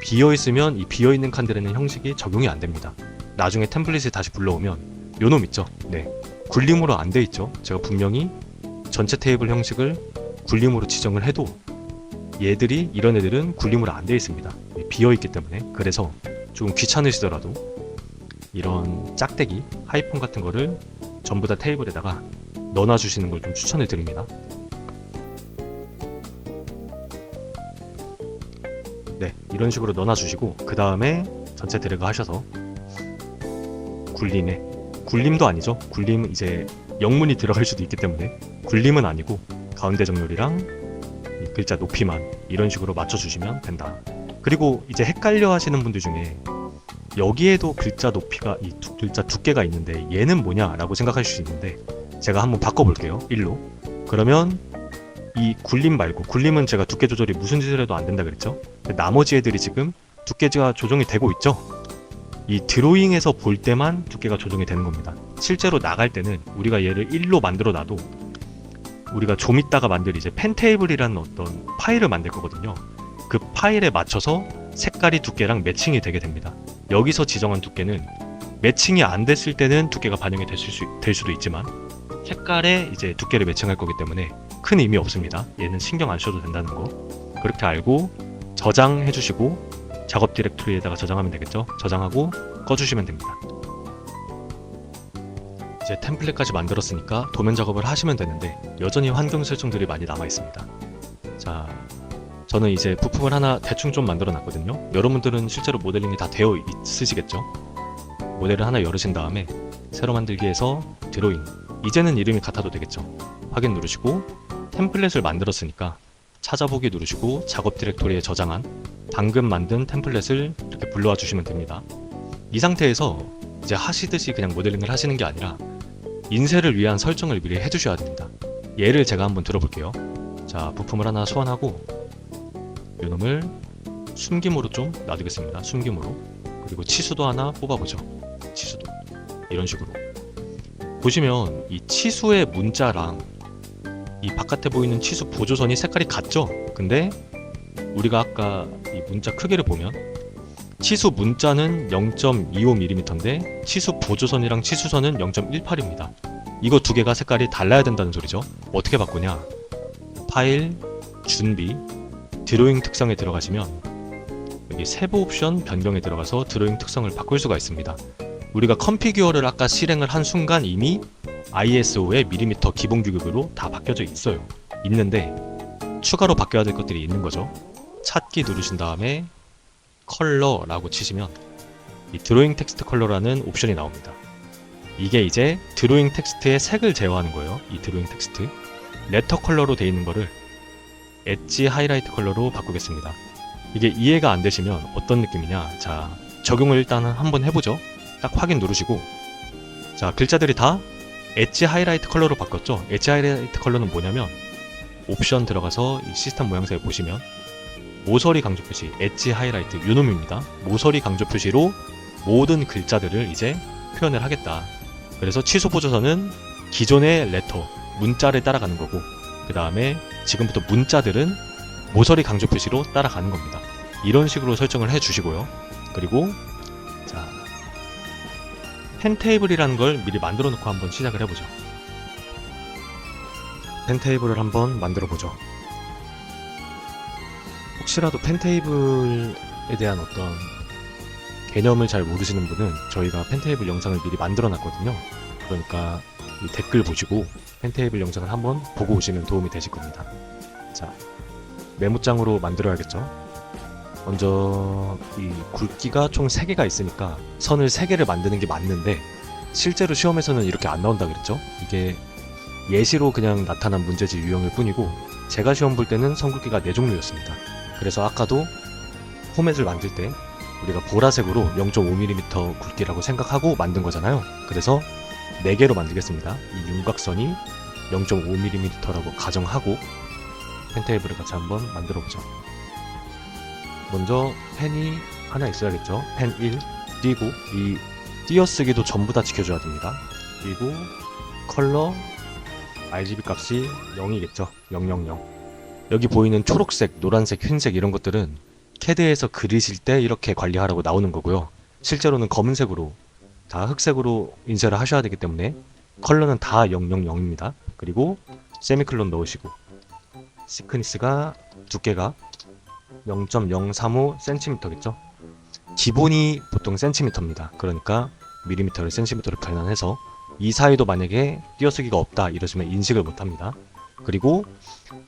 비어 있으면 이 비어 있는 칸들에는 형식이 적용이 안 됩니다. 나중에 템플릿을 다시 불러오면 요놈 있죠. 네, 굴림으로 안 돼 있죠. 제가 분명히 전체 테이블 형식을 굴림으로 지정을 해도 얘들이, 이런 애들은 굴림으로 안 돼 있습니다. 비어 있기 때문에. 그래서 조금 귀찮으시더라도 이런 짝대기, 하이폰 같은 거를 전부 다 테이블에다가 넣어놔 주시는 걸 좀 추천을 드립니다. 네, 이런 식으로 넣어놔 주시고 그 다음에 전체 드래그 하셔서 굴림에, 굴림도 아니죠. 굴림은 이제 영문이 들어갈 수도 있기 때문에 굴림은 아니고 가운데 정렬이랑 이 글자 높이만 이런 식으로 맞춰주시면 된다. 그리고 이제 헷갈려 하시는 분들 중에 여기에도 글자 높이가, 이 글자 두께가 있는데 얘는 뭐냐 라고 생각하실 수 있는데, 제가 한번 바꿔볼게요. 1로. 그러면 이 굴림 말고, 굴림은 제가 두께 조절이 무슨 짓을 해도 안 된다 그랬죠. 나머지 애들이 지금 두께가 조정이 되고 있죠. 이 드로잉에서 볼 때만 두께가 조정이 되는 겁니다. 실제로 나갈 때는 우리가 얘를 1로 만들어 놔도 우리가 좀 이따가 만들 이제 펜 테이블이라는 어떤 파일을 만들 거거든요. 그 파일에 맞춰서 색깔이 두께랑 매칭이 되게 됩니다. 여기서 지정한 두께는 매칭이 안 됐을 때는 두께가 반영이 될 수도 있지만 색깔에 이제 두께를 매칭할 거기 때문에 큰 의미 없습니다. 얘는 신경 안 써도 된다는 거. 그렇게 알고 저장해 주시고 작업 디렉토리에다가 저장하면 되겠죠. 저장하고 꺼주시면 됩니다. 이제 템플릿까지 만들었으니까 도면 작업을 하시면 되는데 여전히 환경 설정들이 많이 남아 있습니다. 자, 저는 이제 부품을 하나 대충 좀 만들어 놨거든요. 여러분들은 실제로 모델링이 다 되어 있으시겠죠. 모델을 하나 열으신 다음에 새로 만들기에서 드로잉, 이제는 이름이 같아도 되겠죠. 확인 누르시고 템플릿을 만들었으니까 찾아보기 누르시고 작업 디렉토리에 저장한 방금 만든 템플릿을 이렇게 불러와 주시면 됩니다. 이 상태에서 이제 하시듯이 그냥 모델링을 하시는 게 아니라 인쇄를 위한 설정을 미리 해주셔야 됩니다. 예를 제가 한번 들어볼게요. 자, 부품을 하나 소환하고 요놈을 숨김으로 좀 놔두겠습니다. 숨김으로. 그리고 치수도 하나 뽑아보죠. 치수도 이런 식으로 보시면 이 치수의 문자랑 이 바깥에 보이는 치수 보조선이 색깔이 같죠? 근데 우리가 아까 이 문자 크기를 보면 치수 문자는 0.25mm인데 치수 보조선이랑 치수선은 0.18입니다. 이거 두 개가 색깔이 달라야 된다는 소리죠. 어떻게 바꾸냐? 파일, 준비, 드로잉 특성에 들어가시면 여기 세부 옵션 변경에 들어가서 드로잉 특성을 바꿀 수가 있습니다. 우리가 컨피규어를 아까 실행을 한 순간 이미 ISO의 밀리미터 기본 규격으로 다 바뀌어져 있어요. 있는데 추가로 바뀌어야 될 것들이 있는 거죠. 찾기 누르신 다음에 컬러라고 치시면 이 드로잉 텍스트 컬러라는 옵션이 나옵니다. 이게 이제 드로잉 텍스트의 색을 제어하는 거예요. 이 드로잉 텍스트 레터 컬러로 되어 있는 거를 엣지 하이라이트 컬러로 바꾸겠습니다. 이게 이해가 안 되시면 어떤 느낌이냐, 자 적용을 일단 한번 해보죠. 딱 확인 누르시고, 자 글자들이 다 엣지 하이라이트 컬러로 바뀌었죠. 엣지 하이라이트 컬러는 뭐냐면 옵션 들어가서 이 시스템 모양새에 보시면 모서리 강조 표시, 엣지 하이라이트 요놈입니다. 모서리 강조 표시로 모든 글자들을 이제 표현을 하겠다. 그래서 취소 보조선은 기존의 레터, 문자를 따라가는 거고, 그 다음에 지금부터 문자들은 모서리 강조 표시로 따라가는 겁니다. 이런 식으로 설정을 해 주시고요. 그리고 자 펜 테이블이라는 걸 미리 만들어 놓고 한번 시작을 해보죠. 펜 테이블을 한번 만들어 보죠. 혹시라도 펜 테이블에 대한 어떤 개념을 잘 모르시는 분은 저희가 펜 테이블 영상을 미리 만들어 놨거든요. 그러니까 이 댓글 보시고 펜 테이블 영상을 한번 보고 오시면 도움이 되실 겁니다. 자, 메모장으로 만들어야겠죠. 먼저 이 굵기가 총 3개가 있으니까 선을 3개를 만드는 게 맞는데, 실제로 시험에서는 이렇게 안 나온다 그랬죠. 이게 예시로 그냥 나타난 문제지 유형일 뿐이고, 제가 시험 볼 때는 선 굵기가 4종류였습니다. 그래서 아까도 포맷을 만들 때 우리가 보라색으로 0.5mm 굵기라고 생각하고 만든 거잖아요. 그래서 4개로 만들겠습니다. 이 윤곽선이 0.5mm라고 가정하고 펜 테이블을 같이 한번 만들어 보죠. 먼저 펜이 하나 있어야겠죠. 펜 1 띄고, 이 띄어쓰기도 전부 다 지켜줘야 됩니다. 그리고 컬러 RGB 값이 0이겠죠. 000. 여기 보이는 초록색, 노란색, 흰색 이런 것들은 캐드에서 그리실 때 이렇게 관리하라고 나오는 거고요. 실제로는 검은색으로 다 흑색으로 인쇄를 하셔야 되기 때문에 컬러는 다 000입니다. 그리고 세미클론 넣으시고, 시크니스가 두께가 0.035cm겠죠. 기본이 보통 cm입니다. 그러니까 밀리미터를 cm로 변환해서 이 사이도 만약에 띄어쓰기가 없다 이러시면 인식을 못합니다. 그리고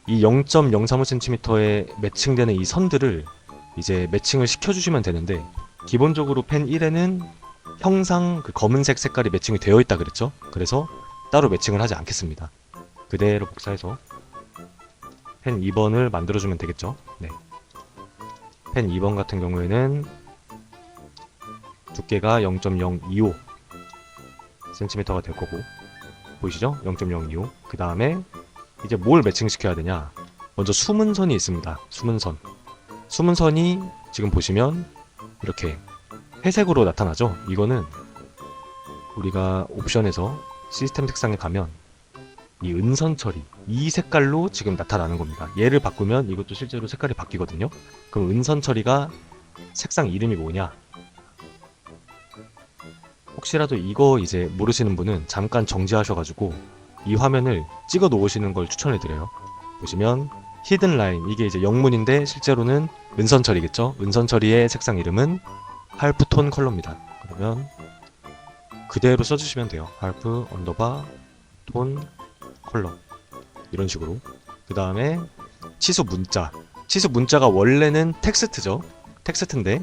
이 0.035cm에 매칭되는 이 선들을 이제 매칭을 시켜주시면 되는데, 기본적으로 펜 1에는 형상 그 검은색 색깔이 매칭이 되어 있다 그랬죠. 그래서 따로 매칭을 하지 않겠습니다. 그대로 복사해서 펜 2번을 만들어주면 되겠죠. 네. 펜 2번 같은 경우에는 두께가 0.025cm가 될 거고, 보이시죠? 0.025. 그 다음에 이제 뭘 매칭시켜야 되냐, 먼저 숨은선이 있습니다. 숨은선이 지금 보시면 이렇게 회색으로 나타나죠. 이거는 우리가 옵션에서 시스템 색상에 가면 이 은선 처리, 이 색깔로 지금 나타나는 겁니다. 얘를 바꾸면 이것도 실제로 색깔이 바뀌거든요. 그럼 은선 처리가 색상 이름이 뭐냐, 혹시라도 이거 이제 모르시는 분은 잠깐 정지하셔가지고 이 화면을 찍어 놓으시는 걸 추천해 드려요. 보시면 히든 라인, 이게 이제 영문인데 실제로는 은선 처리겠죠. 은선 처리의 색상 이름은 할프톤 컬러입니다. 그러면 그대로 써주시면 돼요. 할프 언더바 톤 컬러, 이런 식으로. 그 다음에 치수 문자가 원래는 텍스트죠. 텍스트인데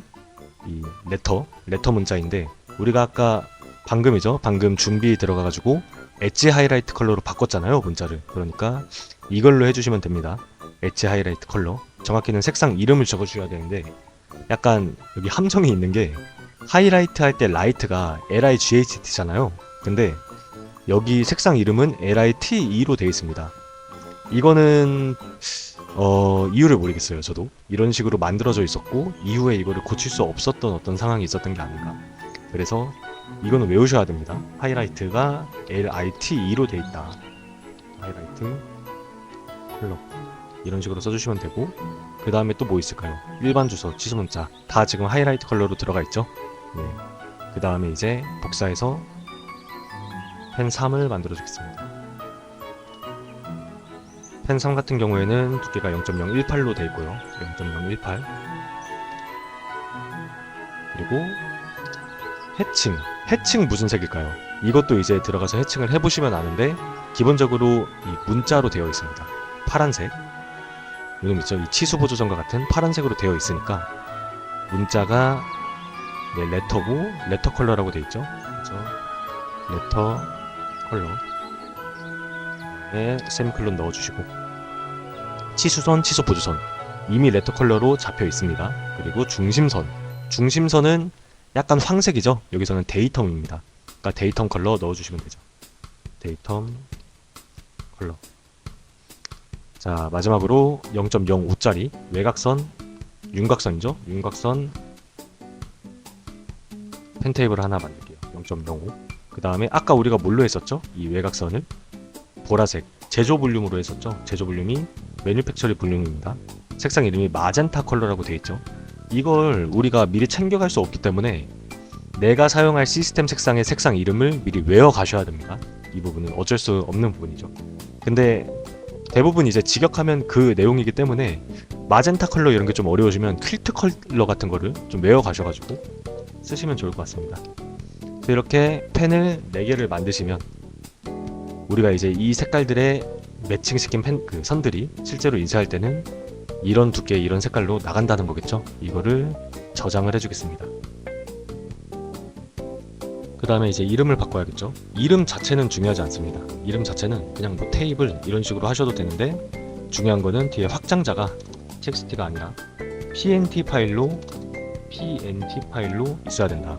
이 레터 문자인데, 우리가 아까 방금 준비 들어가가지고 엣지 하이라이트 컬러로 바꿨잖아요, 문자를. 그러니까 이걸로 해주시면 됩니다. 엣지 하이라이트 컬러. 정확히는 색상 이름을 적어주셔야 되는데, 약간 여기 함정이 있는 게, 하이라이트 할 때 라이트가 LIGHT잖아요. 근데 여기 색상 이름은 LITE로 되어 있습니다. 이거는 이유를 모르겠어요. 저도 이런 식으로 만들어져 있었고 이후에 이거를 고칠 수 없었던 어떤 상황이 있었던 게 아닌가. 그래서 이거는 외우셔야 됩니다. 하이라이트가 LITE로 되어 있다. 하이라이트 컬러, 이런 식으로 써주시면 되고, 그 다음에 또 뭐 있을까요? 일반 주소, 취소 문자 다 지금 하이라이트 컬러로 들어가 있죠. 네. 그 다음에 이제 복사해서 펜 3을 만들어 주겠습니다. 펜 3 같은 경우에는 두께가 0.018로 되어 있고요. 0.018. 그리고 해칭 무슨 색일까요? 이것도 이제 들어가서 해칭을 해보시면 아는데, 기본적으로 이 문자로 되어 있습니다. 파란색, 요놈 있죠? 이 치수 보조점과 같은 파란색으로 되어 있으니까 문자가 네, 레터고 레터 컬러라고 되어 있죠. 그래서 레터 컬러 에 세미콜론 넣어주시고, 치수선, 치수 보조선 이미 레터 컬러로 잡혀 있습니다. 그리고 중심선은 약간 황색이죠. 여기서는 데이텀입니다. 그러니까 데이텀 컬러 넣어주시면 되죠. 데이텀 컬러. 자, 마지막으로 0.05짜리 외곽선, 윤곽선이죠. 윤곽선 펜테이블 하나 만들게요. 0.05. 그 다음에 아까 우리가 뭘로 했었죠? 이 외곽선을 보라색 제조 볼륨으로 했었죠. 제조 볼륨이 매뉴팩처리 볼륨입니다. 색상 이름이 마젠타 컬러라고 되어 있죠. 이걸 우리가 미리 챙겨갈 수 없기 때문에 내가 사용할 시스템 색상의 색상 이름을 미리 외워 가셔야 됩니다. 이 부분은 어쩔 수 없는 부분이죠. 근데 대부분 이제 직역하면 그 내용이기 때문에 마젠타 컬러 이런 게 좀 어려우시면 퀼트 컬러 같은 거를 좀 외워 가셔가지고 쓰시면 좋을 것 같습니다. 이렇게 펜을 4개를 만드시면 우리가 이제 이 색깔들의 매칭시킨 그 선들이 실제로 인쇄할 때는 이런 두께, 이런 색깔로 나간다는 거겠죠. 이거를 저장을 해주겠습니다. 그 다음에 이제 이름을 바꿔야겠죠. 이름 자체는 중요하지 않습니다. 이름 자체는 그냥 뭐 테이블 이런 식으로 하셔도 되는데, 중요한 거는 뒤에 확장자가 txt가 아니라 pnt 파일로 있어야 된다.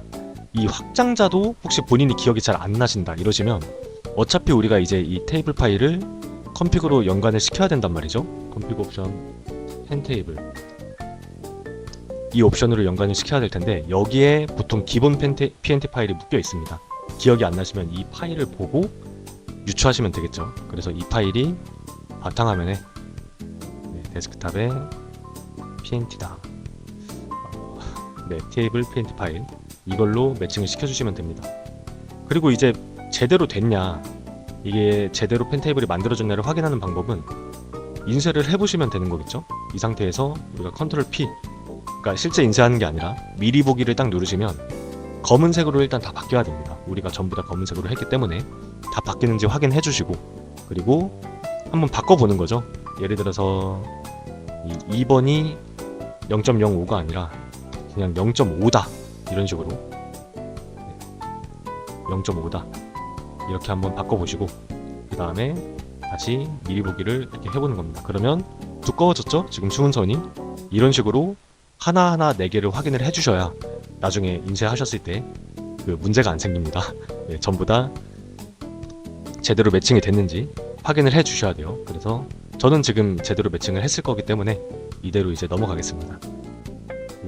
이 확장자도 혹시 본인이 기억이 잘 안 나신다 이러시면 어차피 우리가 이제 이 테이블 파일을 컴픽으로 연관을 시켜야 된단 말이죠. 컴픽 옵션 펜 테이블, 이 옵션으로 연관을 시켜야 될 텐데 여기에 보통 기본 pnt 파일이 묶여 있습니다. 기억이 안 나시면 이 파일을 보고 유추하시면 되겠죠. 그래서 이 파일이 바탕화면에 데스크탑에 pnt다. 네, 테이블 pnt 파일 이걸로 매칭을 시켜주시면 됩니다. 그리고 이제 제대로 됐냐, 이게 제대로 펜테이블이 만들어졌냐를 확인하는 방법은 인쇄를 해보시면 되는 거겠죠. 이 상태에서 우리가 컨트롤 P, 그러니까 실제 인쇄하는 게 아니라 미리 보기를 딱 누르시면 검은색으로 일단 다 바뀌어야 됩니다. 우리가 전부 다 검은색으로 했기 때문에 다 바뀌는지 확인해 주시고, 그리고 한번 바꿔보는 거죠. 예를 들어서 이 2번이 0.05가 아니라 그냥 0.5다 이런 식으로 0.5다 이렇게 한번 바꿔보시고, 그 다음에 다시 미리 보기를 이렇게 해보는 겁니다. 그러면 두꺼워졌죠? 지금 수은선이 이런 식으로 하나하나 4개를 확인을 해주셔야 나중에 인쇄하셨을 때 그 문제가 안 생깁니다. 네, 전부 다 제대로 매칭이 됐는지 확인을 해주셔야 돼요. 그래서 저는 지금 제대로 매칭을 했을 거기 때문에 이대로 이제 넘어가겠습니다.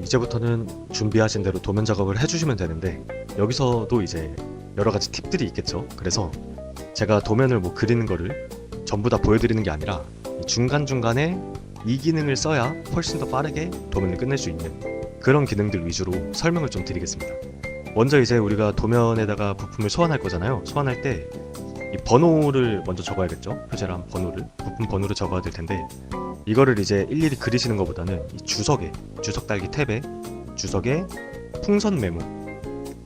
이제부터는 준비하신 대로 도면 작업을 해주시면 되는데, 여기서도 이제 여러가지 팁들이 있겠죠. 그래서 제가 도면을 뭐 그리는 거를 전부 다 보여드리는 게 아니라 중간중간에 이 기능을 써야 훨씬 더 빠르게 도면을 끝낼 수 있는 그런 기능들 위주로 설명을 좀 드리겠습니다. 먼저 이제 우리가 도면에다가 부품을 소환할 거잖아요. 소환할 때 이 번호를 먼저 적어야겠죠. 표제란 번호를, 부품 번호를 적어야 될 텐데, 이거를 이제 일일이 그리시는 것보다는 이 주석 달기 탭에 주석에 풍선 메모,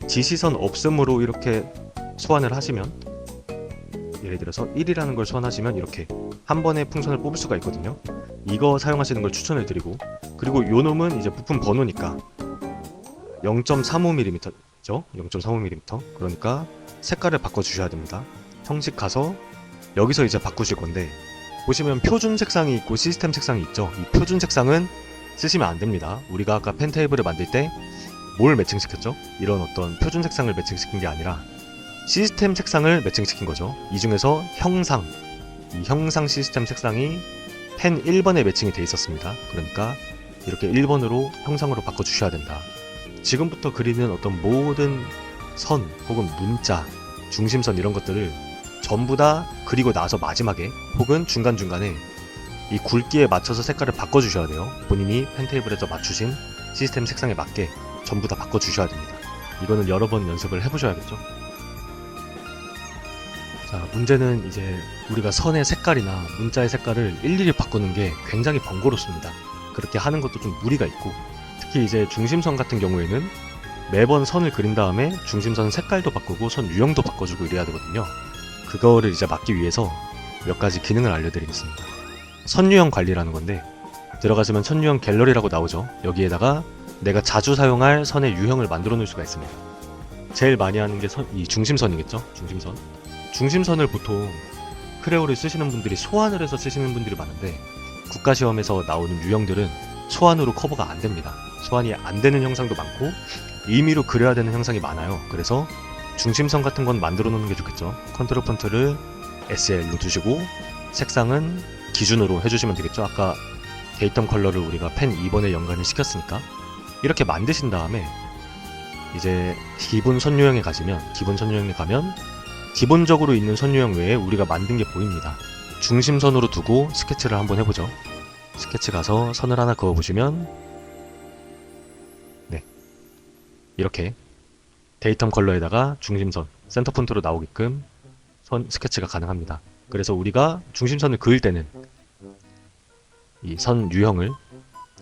지시선 없음으로 이렇게 소환을 하시면, 예를 들어서 1이라는 걸 소환하시면 이렇게 한 번에 풍선을 뽑을 수가 있거든요. 이거 사용하시는 걸 추천을 드리고, 그리고 요 놈은 이제 부품 번호니까 0.35mm죠. 0.35mm. 그러니까 색깔을 바꿔주셔야 됩니다. 형식 가서 여기서 이제 바꾸실 건데, 보시면 표준 색상이 있고 시스템 색상이 있죠. 이 표준 색상은 쓰시면 안 됩니다. 우리가 아까 펜 테이블을 만들 때 뭘 매칭시켰죠? 이런 어떤 표준 색상을 매칭시킨 게 아니라 시스템 색상을 매칭시킨 거죠. 이 중에서 이 형상 시스템 색상이 펜 1번에 매칭이 돼 있었습니다. 그러니까 이렇게 1번으로 형상으로 바꿔주셔야 된다. 지금부터 그리는 어떤 모든 선 혹은 문자, 중심선 이런 것들을 전부 다 그리고 나서 마지막에 혹은 중간중간에 이 굵기에 맞춰서 색깔을 바꿔주셔야 돼요. 본인이 펜테이블에서 맞추신 시스템 색상에 맞게 전부 다 바꿔주셔야 됩니다. 이거는 여러 번 연습을 해보셔야겠죠. 자, 문제는 이제 우리가 선의 색깔이나 문자의 색깔을 일일이 바꾸는 게 굉장히 번거롭습니다. 그렇게 하는 것도 좀 무리가 있고, 특히 이제 중심선 같은 경우에는 매번 선을 그린 다음에 중심선 색깔도 바꾸고 선 유형도 바꿔주고 이래야 되거든요. 그거를 이제 막기 위해서 몇 가지 기능을 알려드리겠습니다. 선유형 관리라는 건데, 들어가시면 선유형 갤러리라고 나오죠. 여기에다가 내가 자주 사용할 선의 유형을 만들어 놓을 수가 있습니다. 제일 많이 하는 게 이 중심선이겠죠. 중심선을 보통 크레오를 쓰시는 분들이 소환을 해서 쓰시는 분들이 많은데, 국가시험에서 나오는 유형들은 소환으로 커버가 안 됩니다. 소환이 안 되는 형상도 많고 임의로 그려야 되는 형상이 많아요. 그래서 중심선 같은 건 만들어 놓는 게 좋겠죠. 컨트롤 폰트를 SL로 두시고 색상은 기준으로 해주시면 되겠죠. 아까 데이텀 컬러를 우리가 펜 2번에 연관을 시켰으니까 이렇게 만드신 다음에 이제 기본 선유형에 가면 기본적으로 있는 선유형 외에 우리가 만든 게 보입니다. 중심선으로 두고 스케치를 한번 해보죠. 스케치 가서 선을 하나 그어보시면 네, 이렇게 데이텀 컬러에다가 중심선, 센터 폰트로 나오게끔 스케치가 가능합니다. 그래서 우리가 중심선을 그을 때는 이 선 유형을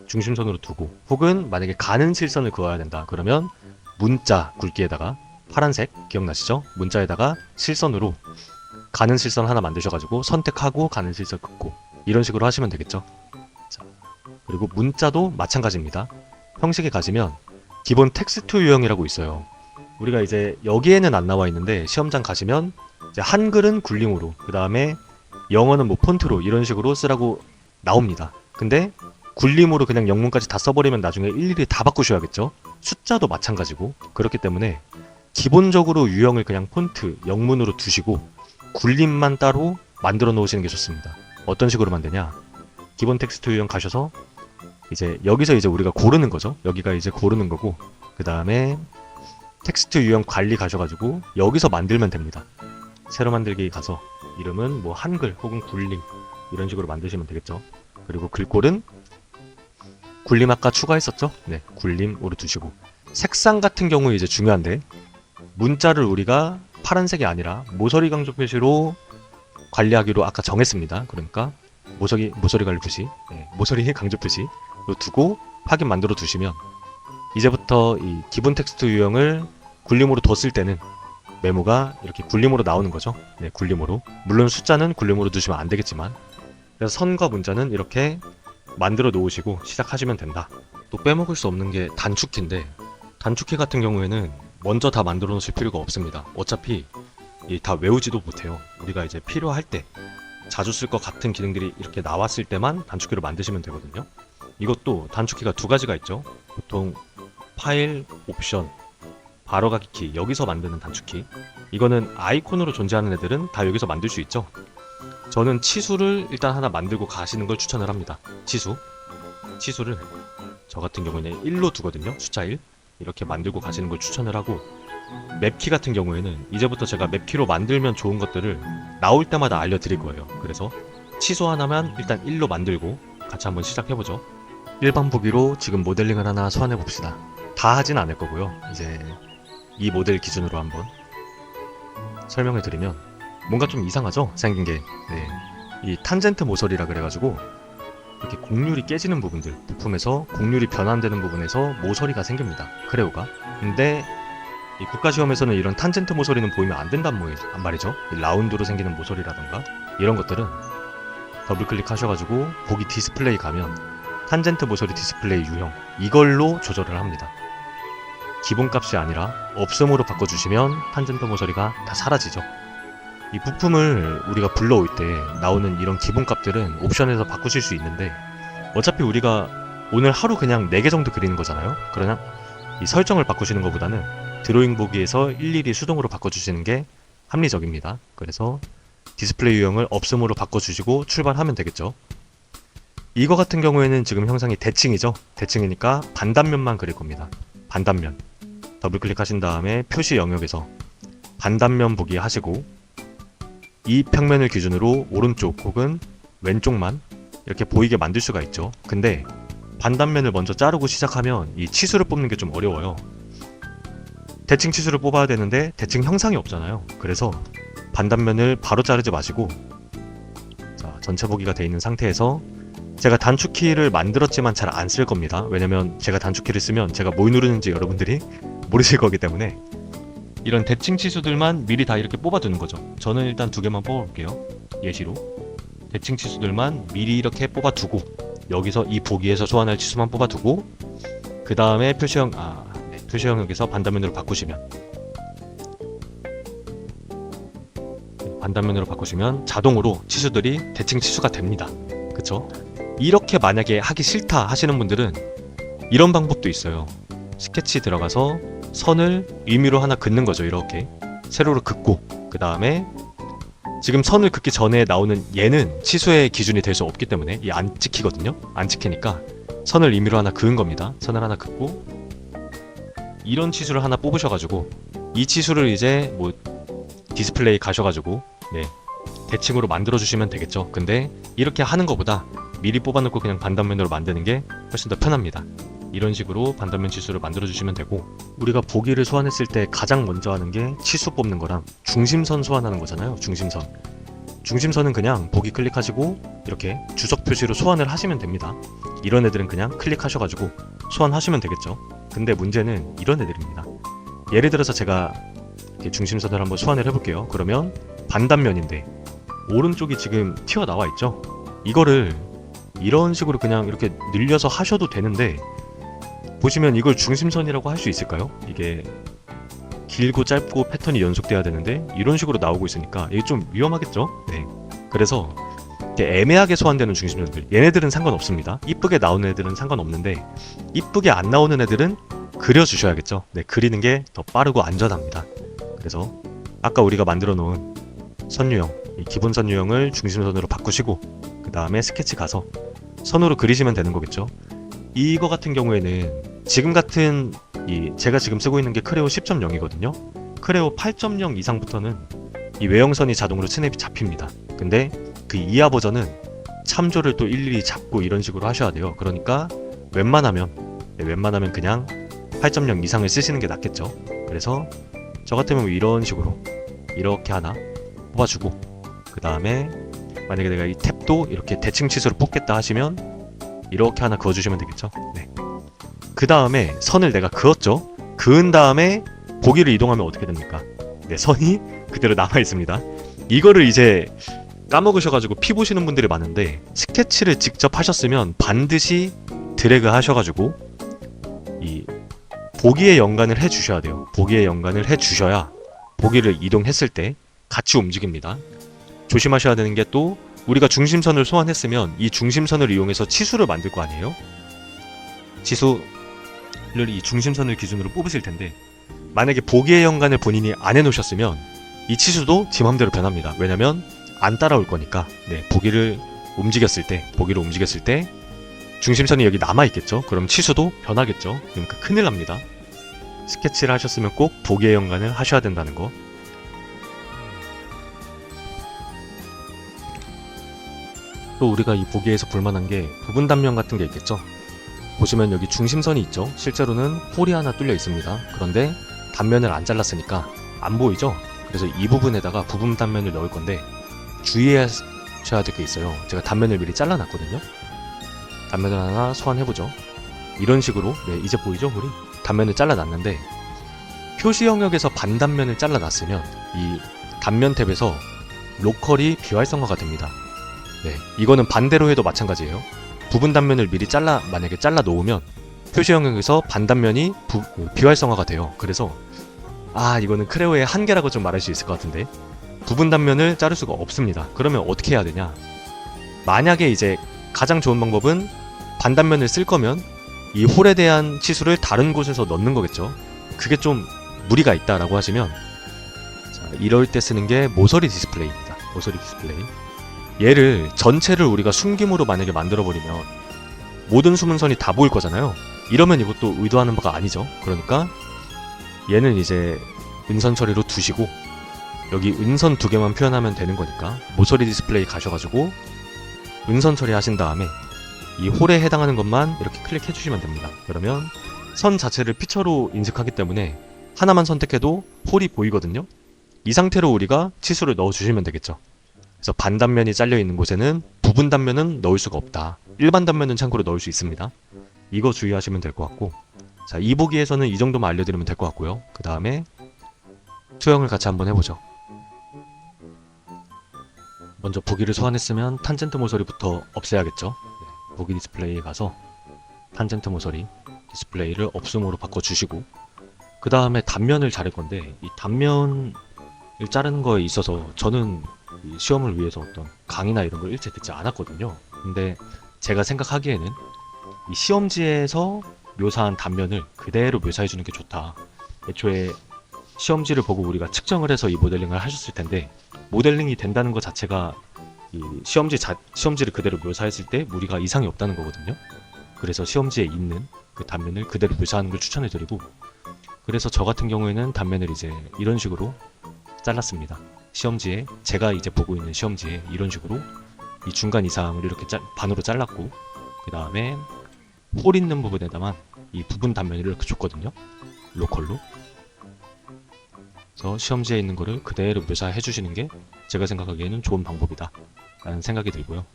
중심선으로 두고, 혹은 만약에 가는 실선을 그어야 된다 그러면 문자 굵기에다가 파란색 기억나시죠? 문자에다가 실선으로 가는 실선 하나 만드셔가지고 선택하고 가는 실선 긋고 이런 식으로 하시면 되겠죠. 자, 그리고 문자도 마찬가지입니다. 형식에 가시면 기본 텍스트 유형이라고 있어요. 우리가 이제 여기에는 안 나와 있는데 시험장 가시면 이제 한글은 굴림으로, 그 다음에 영어는 뭐 폰트로 이런 식으로 쓰라고 나옵니다. 근데 굴림으로 그냥 영문까지 다 써버리면 나중에 일일이 다 바꾸셔야겠죠. 숫자도 마찬가지고, 그렇기 때문에 기본적으로 유형을 그냥 폰트, 영문으로 두시고 굴림만 따로 만들어 놓으시는 게 좋습니다. 어떤 식으로 만드냐, 기본 텍스트 유형 가셔서 이제 여기서 이제 우리가 고르는 거죠. 여기가 이제 고르는 거고, 그 다음에 텍스트 유형 관리 가셔가지고 여기서 만들면 됩니다. 새로 만들기 가서 이름은 뭐 한글 혹은 굴림 이런 식으로 만드시면 되겠죠. 그리고 글꼴은 굴림 아까 추가했었죠? 네, 굴림으로 두시고, 색상 같은 경우에 이제 중요한데, 문자를 우리가 파란색이 아니라 모서리 강조 표시로 관리하기로 아까 정했습니다. 그러니까 모서리 관리 표시, 네, 모서리 강조 표시로 두고 확인 만들어 두시면 이제부터 이 기본 텍스트 유형을 굴림으로 뒀을 때는 메모가 이렇게 굴림으로 나오는 거죠. 네, 굴림으로. 물론 숫자는 굴림으로 두시면 안 되겠지만, 그래서 선과 문자는 이렇게 만들어 놓으시고 시작하시면 된다. 또 빼먹을 수 없는 게 단축키인데, 단축키 같은 경우에는 먼저 다 만들어 놓으실 필요가 없습니다. 어차피 다 외우지도 못해요. 우리가 이제 필요할 때 자주 쓸 것 같은 기능들이 이렇게 나왔을 때만 단축키를 만드시면 되거든요. 이것도 단축키가 두 가지가 있죠. 보통 파일, 옵션, 바로가기 키, 여기서 만드는 단축키. 이거는 아이콘으로 존재하는 애들은 다 여기서 만들 수 있죠. 저는 치수를 일단 하나 만들고 가시는 걸 추천을 합니다. 치수를 저 같은 경우에는 1로 두거든요. 숫자 1. 이렇게 만들고 가시는 걸 추천을 하고, 맵키 같은 경우에는 이제부터 제가 맵키로 만들면 좋은 것들을 나올 때마다 알려드릴 거예요. 그래서 치수 하나만 일단 1로 만들고 같이 한번 시작해보죠. 일반 보기로 지금 모델링을 하나 소환해 봅시다. 다 하진 않을 거고요. 이제 이 모델 기준으로 한번 설명을 드리면, 뭔가 좀 이상하죠? 생긴 게. 네. 이 탄젠트 모서리라 그래가지고 이렇게 곡률이 깨지는 부분들, 부품에서 곡률이 변환되는 부분에서 모서리가 생깁니다. 크레오가. 근데 이 국가시험에서는 이런 탄젠트 모서리는 보이면 안 된단 말이죠. 이 라운드로 생기는 모서리라던가 이런 것들은 더블 클릭하셔가지고 보기 디스플레이 가면 탄젠트 모서리 디스플레이 유형, 이걸로 조절을 합니다. 기본값이 아니라 없음으로 바꿔주시면 탄젠트 모서리가 다 사라지죠. 이 부품을 우리가 불러올 때 나오는 이런 기본값들은 옵션에서 바꾸실 수 있는데, 어차피 우리가 오늘 하루 그냥 4개 정도 그리는 거잖아요. 그러나 이 설정을 바꾸시는 것보다는 드로잉 보기에서 일일이 수동으로 바꿔주시는 게 합리적입니다. 그래서 디스플레이 유형을 없음으로 바꿔주시고 출발하면 되겠죠. 이거 같은 경우에는 지금 형상이 대칭이죠. 대칭이니까 반단면만 그릴 겁니다. 반단면. 더블 클릭하신 다음에 표시 영역에서 반단면 보기 하시고, 이 평면을 기준으로 오른쪽 혹은 왼쪽만 이렇게 보이게 만들 수가 있죠. 근데 반단면을 먼저 자르고 시작하면 이 치수를 뽑는 게 좀 어려워요. 대칭 치수를 뽑아야 되는데 대칭 형상이 없잖아요. 그래서 반단면을 바로 자르지 마시고, 자, 전체 보기가 돼 있는 상태에서 제가 단축키를 만들었지만 잘 안 쓸 겁니다. 왜냐면 제가 단축키를 쓰면 제가 뭘 누르는지 여러분들이 모르실 거기 때문에 이런 대칭 치수들만 미리 다 이렇게 뽑아두는 거죠. 저는 일단 2개만 뽑아볼게요. 예시로 대칭 치수들만 미리 이렇게 뽑아두고 여기서 이 보기에서 소환할 치수만 뽑아두고 그 다음에 표시 영역에서 반단면으로 바꾸시면 자동으로 치수들이 대칭 치수가 됩니다. 그쵸? 이렇게 만약에 하기 싫다 하시는 분들은 이런 방법도 있어요. 스케치 들어가서 선을 임의로 하나 긋는 거죠. 이렇게 세로로 긋고 그 다음에 지금 선을 긋기 전에 나오는 얘는 치수의 기준이 될 수 없기 때문에 이 안 찍히거든요. 안 찍히니까 선을 임의로 하나 그은 겁니다. 선을 하나 긋고 이런 치수를 하나 뽑으셔가지고 이 치수를 이제 뭐 디스플레이 가셔가지고 대칭으로 만들어주시면 되겠죠. 근데 이렇게 하는 것보다 미리 뽑아놓고 그냥 반단면으로 만드는 게 훨씬 더 편합니다. 이런 식으로 반단면 치수를 만들어주시면 되고 우리가 보기를 소환했을 때 가장 먼저 하는 게 치수 뽑는 거랑 중심선 소환하는 거잖아요. 중심선은 그냥 보기 클릭하시고 이렇게 주석 표시로 소환을 하시면 됩니다. 이런 애들은 그냥 클릭하셔가지고 소환하시면 되겠죠. 근데 문제는 이런 애들입니다. 예를 들어서 제가 이렇게 중심선을 한번 소환을 해볼게요. 그러면 반단면인데 오른쪽이 지금 튀어나와 있죠. 이거를 이런 식으로 그냥 이렇게 늘려서 하셔도 되는데 보시면 이걸 중심선이라고 할 수 있을까요? 이게 길고 짧고 패턴이 연속돼야 되는데 이런 식으로 나오고 있으니까 이게 좀 위험하겠죠? 네. 그래서 이렇게 애매하게 소환되는 중심선들 얘네들은 상관없습니다. 이쁘게 나오는 애들은 상관없는데 이쁘게 안 나오는 애들은 그려주셔야겠죠? 네, 그리는 게 더 빠르고 안전합니다. 그래서 아까 우리가 만들어 놓은 선유형, 이 기본 선유형을 중심선으로 바꾸시고 그 다음에 스케치 가서 선으로 그리시면 되는 거겠죠? 이거 같은 경우에는 지금 같은 제가 지금 쓰고 있는 게 크레오 10.0이거든요. 크레오 8.0 이상부터는 이 외형선이 자동으로 스냅이 잡힙니다. 근데 그 이하 버전은 참조를 또 일일이 잡고 이런 식으로 하셔야 돼요. 그러니까 웬만하면 그냥 8.0 이상을 쓰시는 게 낫겠죠. 그래서 저 같으면 이런 식으로 이렇게 하나 뽑아주고 그 다음에 만약에 내가 이 탭도 이렇게 대칭 치수로 뽑겠다 하시면 이렇게 하나 그어주시면 되겠죠. 네. 그 다음에 선을 내가 그었죠. 그은 다음에 보기를 이동하면 어떻게 됩니까? 네, 선이 그대로 남아 있습니다. 이거를 이제 까먹으셔가지고 피 보시는 분들이 많은데 스케치를 직접 하셨으면 반드시 드래그 하셔가지고 이 보기에 연관을 해주셔야 돼요. 보기에 연관을 해주셔야 보기를 이동했을 때 같이 움직입니다. 조심하셔야 되는 게 또 우리가 중심선을 소환했으면 이 중심선을 이용해서 치수를 만들 거 아니에요? 치수를 이 중심선을 기준으로 뽑으실 텐데 만약에 보기의 연관을 본인이 안 해놓으셨으면 이 치수도 지 맘대로 변합니다. 왜냐면 안 따라올 거니까. 네, 보기를 움직였을 때 중심선이 여기 남아있겠죠? 그럼 치수도 변하겠죠? 그러니까 큰일 납니다. 스케치를 하셨으면 꼭 보기의 연관을 하셔야 된다는 거. 또 우리가 이 보기에서 볼만한 게 부분 단면 같은 게 있겠죠. 보시면 여기 중심선이 있죠. 실제로는 홀이 하나 뚫려 있습니다. 그런데 단면을 안 잘랐으니까 안 보이죠. 그래서 이 부분에다가 부분 단면을 넣을 건데 주의하셔야 될 게 있어요. 제가 단면을 미리 잘라놨거든요. 단면을 하나 소환해보죠. 이런 식으로 이제 보이죠 홀이? 단면을 잘라놨는데 표시 영역에서 반단면을 잘라놨으면 이 단면 탭에서 로컬이 비활성화가 됩니다. 네, 이거는 반대로 해도 마찬가지예요. 부분 단면을 미리 만약에 잘라 놓으면 표시 영역에서 반단면이 비활성화가 돼요. 그래서 이거는 크레오의 한계라고 좀 말할 수 있을 것 같은데 부분 단면을 자를 수가 없습니다. 그러면 어떻게 해야 되냐? 만약에 이제 가장 좋은 방법은 반단면을 쓸 거면 이 홀에 대한 치수를 다른 곳에서 넣는 거겠죠. 그게 좀 무리가 있다라고 하시면 이럴 때 쓰는 게 모서리 디스플레이입니다. 모서리 디스플레이. 얘를 전체를 우리가 숨김으로 만약에 만들어버리면 모든 수문선이 다 보일 거잖아요. 이러면 이것도 의도하는 바가 아니죠. 그러니까 얘는 이제 은선 처리로 두시고 여기 은선 두 개만 표현하면 되는 거니까 모서리 디스플레이 가셔가지고 은선 처리하신 다음에 이 홀에 해당하는 것만 이렇게 클릭해 주시면 됩니다. 그러면 선 자체를 피처로 인식하기 때문에 하나만 선택해도 홀이 보이거든요. 이 상태로 우리가 치수를 넣어 주시면 되겠죠. 그래서 반단면이 잘려 있는 곳에는 부분 단면은 넣을 수가 없다. 일반 단면은 참고로 넣을 수 있습니다. 이거 주의하시면 될 것 같고, 자, 이 보기에서는 이 정도만 알려드리면 될 것 같고요. 그 다음에 투영을 같이 한번 해보죠. 먼저 보기를 소환했으면 탄젠트 모서리부터 없애야겠죠. 네, 보기 디스플레이에 가서 탄젠트 모서리 디스플레이를 없음으로 바꿔주시고, 그 다음에 단면을 자를 건데, 이 단면을 자르는 거에 있어서 저는 이 시험을 위해서 어떤 강의나 이런 걸 일체 듣지 않았거든요. 근데 제가 생각하기에는 이 시험지에서 묘사한 단면을 그대로 묘사해주는 게 좋다. 애초에 시험지를 보고 우리가 측정을 해서 이 모델링을 하셨을 텐데, 모델링이 된다는 것 자체가 이 시험지를 그대로 묘사했을 때 무리가 이상이 없다는 거거든요. 그래서 시험지에 있는 그 단면을 그대로 묘사하는 걸 추천해 드리고, 그래서 저 같은 경우에는 단면을 이제 이런 식으로 잘랐습니다. 시험지에, 제가 이제 보고 있는 시험지에 이런 식으로 이 중간 이상을 이렇게 반으로 잘랐고, 그 다음에 홀 있는 부분에다만 이 부분 단면을 이렇게 줬거든요. 로컬로. 그래서 시험지에 있는 거를 그대로 묘사해 주시는 게 제가 생각하기에는 좋은 방법이다 라는 생각이 들고요.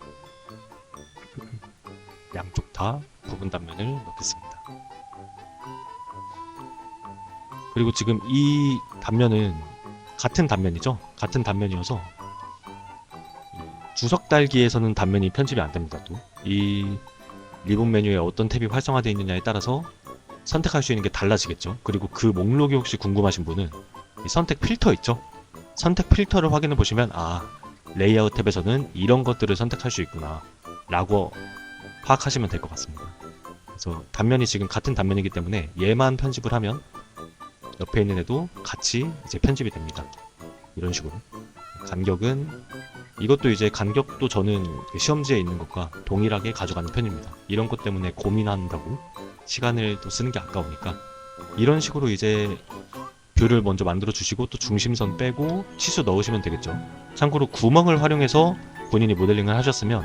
양쪽 다 부분 단면을 넣겠습니다. 그리고 지금 이 단면은 같은 단면이죠. 같은 단면이어서 주석 달기에서는 단면이 편집이 안 됩니다. 또 이 리본 메뉴에 어떤 탭이 활성화되어 있느냐에 따라서 선택할 수 있는 게 달라지겠죠. 그리고 그 목록이 혹시 궁금하신 분은 이 선택 필터 있죠. 선택 필터를 확인해 보시면, 아, 레이아웃 탭에서는 이런 것들을 선택할 수 있구나 라고 파악하시면 될 것 같습니다. 그래서 단면이 지금 같은 단면이기 때문에 얘만 편집을 하면 옆에 있는 애도 같이 이제 편집이 됩니다. 이런 식으로. 간격은, 이것도 이제 간격도 저는 시험지에 있는 것과 동일하게 가져가는 편입니다. 이런 것 때문에 고민한다고 시간을 또 쓰는 게 아까우니까 이런 식으로 이제 뷰를 먼저 만들어 주시고, 또 중심선 빼고 치수 넣으시면 되겠죠. 참고로 구멍을 활용해서 본인이 모델링을 하셨으면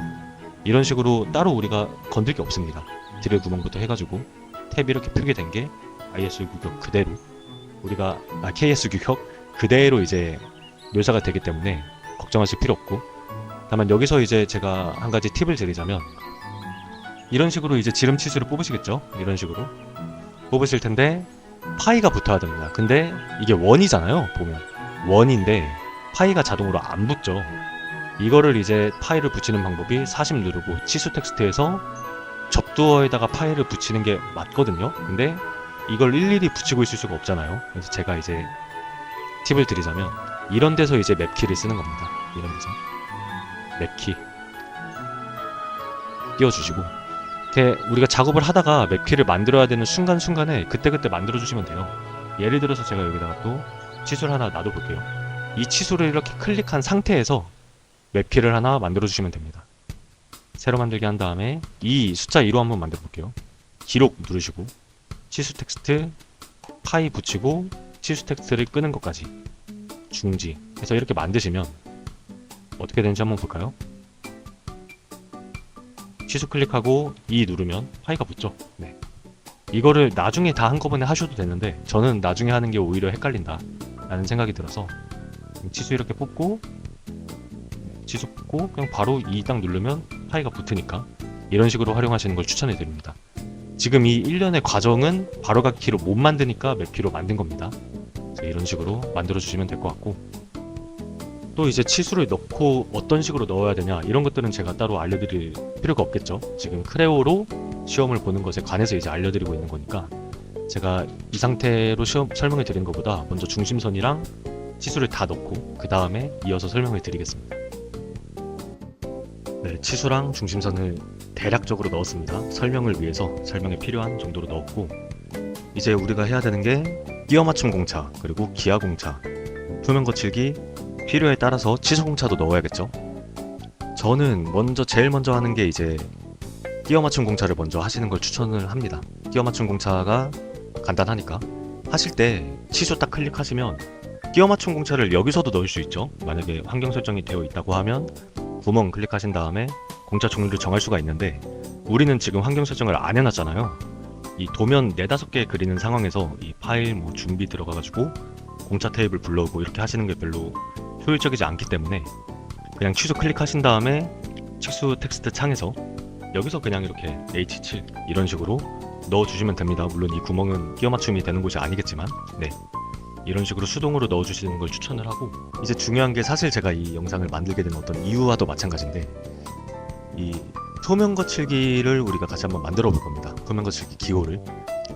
이런 식으로 따로 우리가 건들 게 없습니다. 드릴 구멍부터 해가지고 탭이 이렇게 표기된 게 IS 규격 그대로 우리가 KS 규격 그대로 이제 묘사가 되기 때문에 걱정하실 필요 없고, 다만 여기서 이제 제가 한 가지 팁을 드리자면, 이런 식으로 이제 지름 치수를 뽑으시겠죠. 이런 식으로 뽑으실 텐데 파이가 붙어야 됩니다. 근데 이게 원이잖아요. 보면 원인데 파이가 자동으로 안 붙죠. 이거를 이제 파이를 붙이는 방법이 40 누르고 치수 텍스트에서 접두어에다가 파이를 붙이는 게 맞거든요. 근데 이걸 일일이 붙이고 있을 수가 없잖아요. 그래서 제가 이제 팁을 드리자면, 이런 데서 이제 맵키를 쓰는 겁니다. 이런 데서 맵키 띄워주시고, 이렇게 우리가 작업을 하다가 맵키를 만들어야 되는 순간순간에 그때그때 만들어주시면 돼요. 예를 들어서 제가 여기다가 또 치수를 하나 놔둬볼게요. 이 치수를 이렇게 클릭한 상태에서 맵키를 하나 만들어주시면 됩니다. 새로 만들기 한 다음에 이 숫자 2로 한번 만들어볼게요. 기록 누르시고 치수 텍스트 파이 붙이고 치수 텍스트를 끄는 것까지 중지 해서 이렇게 만드시면 어떻게 되는지 한번 볼까요? 취소 클릭하고 2 누르면 파이가 붙죠. 네. 이거를 나중에 다 한꺼번에 하셔도 되는데 저는 나중에 하는 게 오히려 헷갈린다 라는 생각이 들어서 치수 이렇게 뽑고 치수 뽑고 그냥 바로 2 딱 누르면 파이가 붙으니까 이런 식으로 활용하시는 걸 추천해 드립니다. 지금 이 일련의 과정은 바로가기 키로 못 만드니까 맵키로 만든 겁니다. 이런 식으로 만들어 주시면 될 것 같고, 또 이제 치수를 넣고 어떤 식으로 넣어야 되냐 이런 것들은 제가 따로 알려드릴 필요가 없겠죠. 지금 크레오로 시험을 보는 것에 관해서 이제 알려드리고 있는 거니까 제가 이 상태로 설명을 드린 것보다 먼저 중심선이랑 치수를 다 넣고 그 다음에 이어서 설명을 드리겠습니다. 네, 치수랑 중심선을 대략적으로 넣었습니다. 설명을 위해서 설명에 필요한 정도로 넣었고, 이제 우리가 해야 되는 게 끼워 맞춤 공차, 그리고 기하 공차, 표면 거칠기, 필요에 따라서 치수 공차도 넣어야겠죠. 저는 제일 먼저 하는 게 이제 끼워 맞춤 공차를 먼저 하시는 걸 추천을 합니다. 끼워 맞춤 공차가 간단하니까 하실 때 치수 딱 클릭하시면 끼워 맞춤 공차를 여기서도 넣을 수 있죠. 만약에 환경 설정이 되어 있다고 하면 구멍 클릭하신 다음에 공차 종류를 정할 수가 있는데, 우리는 지금 환경 설정을 안 해놨잖아요. 이 도면 4-5개 그리는 상황에서 이 파일 준비 들어가가지고 공차 테이블 불러오고 이렇게 하시는 게 별로 효율적이지 않기 때문에 그냥 취소 클릭하신 다음에 치수 텍스트 창에서 여기서 그냥 이렇게 H7 이런 식으로 넣어주시면 됩니다. 물론 이 구멍은 끼워 맞춤이 되는 곳이 아니겠지만, 네, 이런 식으로 수동으로 넣어주시는 걸 추천을 하고, 이제 중요한 게 사실 제가 이 영상을 만들게 된 어떤 이유와도 마찬가지인데, 이 표면 거칠기를 우리가 같이 한번 만들어 볼 겁니다. 표면 거칠기 기호를.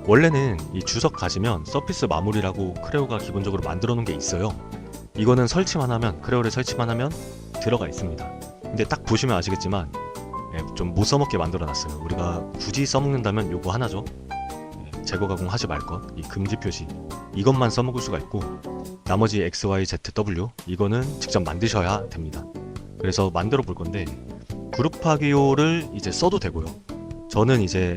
원래는 이 주석 가시면 서피스 마무리라고 크레오가 기본적으로 만들어 놓은 게 있어요. 이거는 설치만 하면, 크레오를 설치만 하면 들어가 있습니다. 근데 딱 보시면 아시겠지만 좀 못 써먹게 만들어 놨어요. 우리가 굳이 써먹는다면 요거 하나죠. 제거 가공 하지 말 것, 이 금지 표시, 이것만 써먹을 수가 있고, 나머지 X, Y, Z, W 이거는 직접 만드셔야 됩니다. 그래서 만들어 볼 건데, 그룹화 기호를 이제 써도 되고요. 저는 이제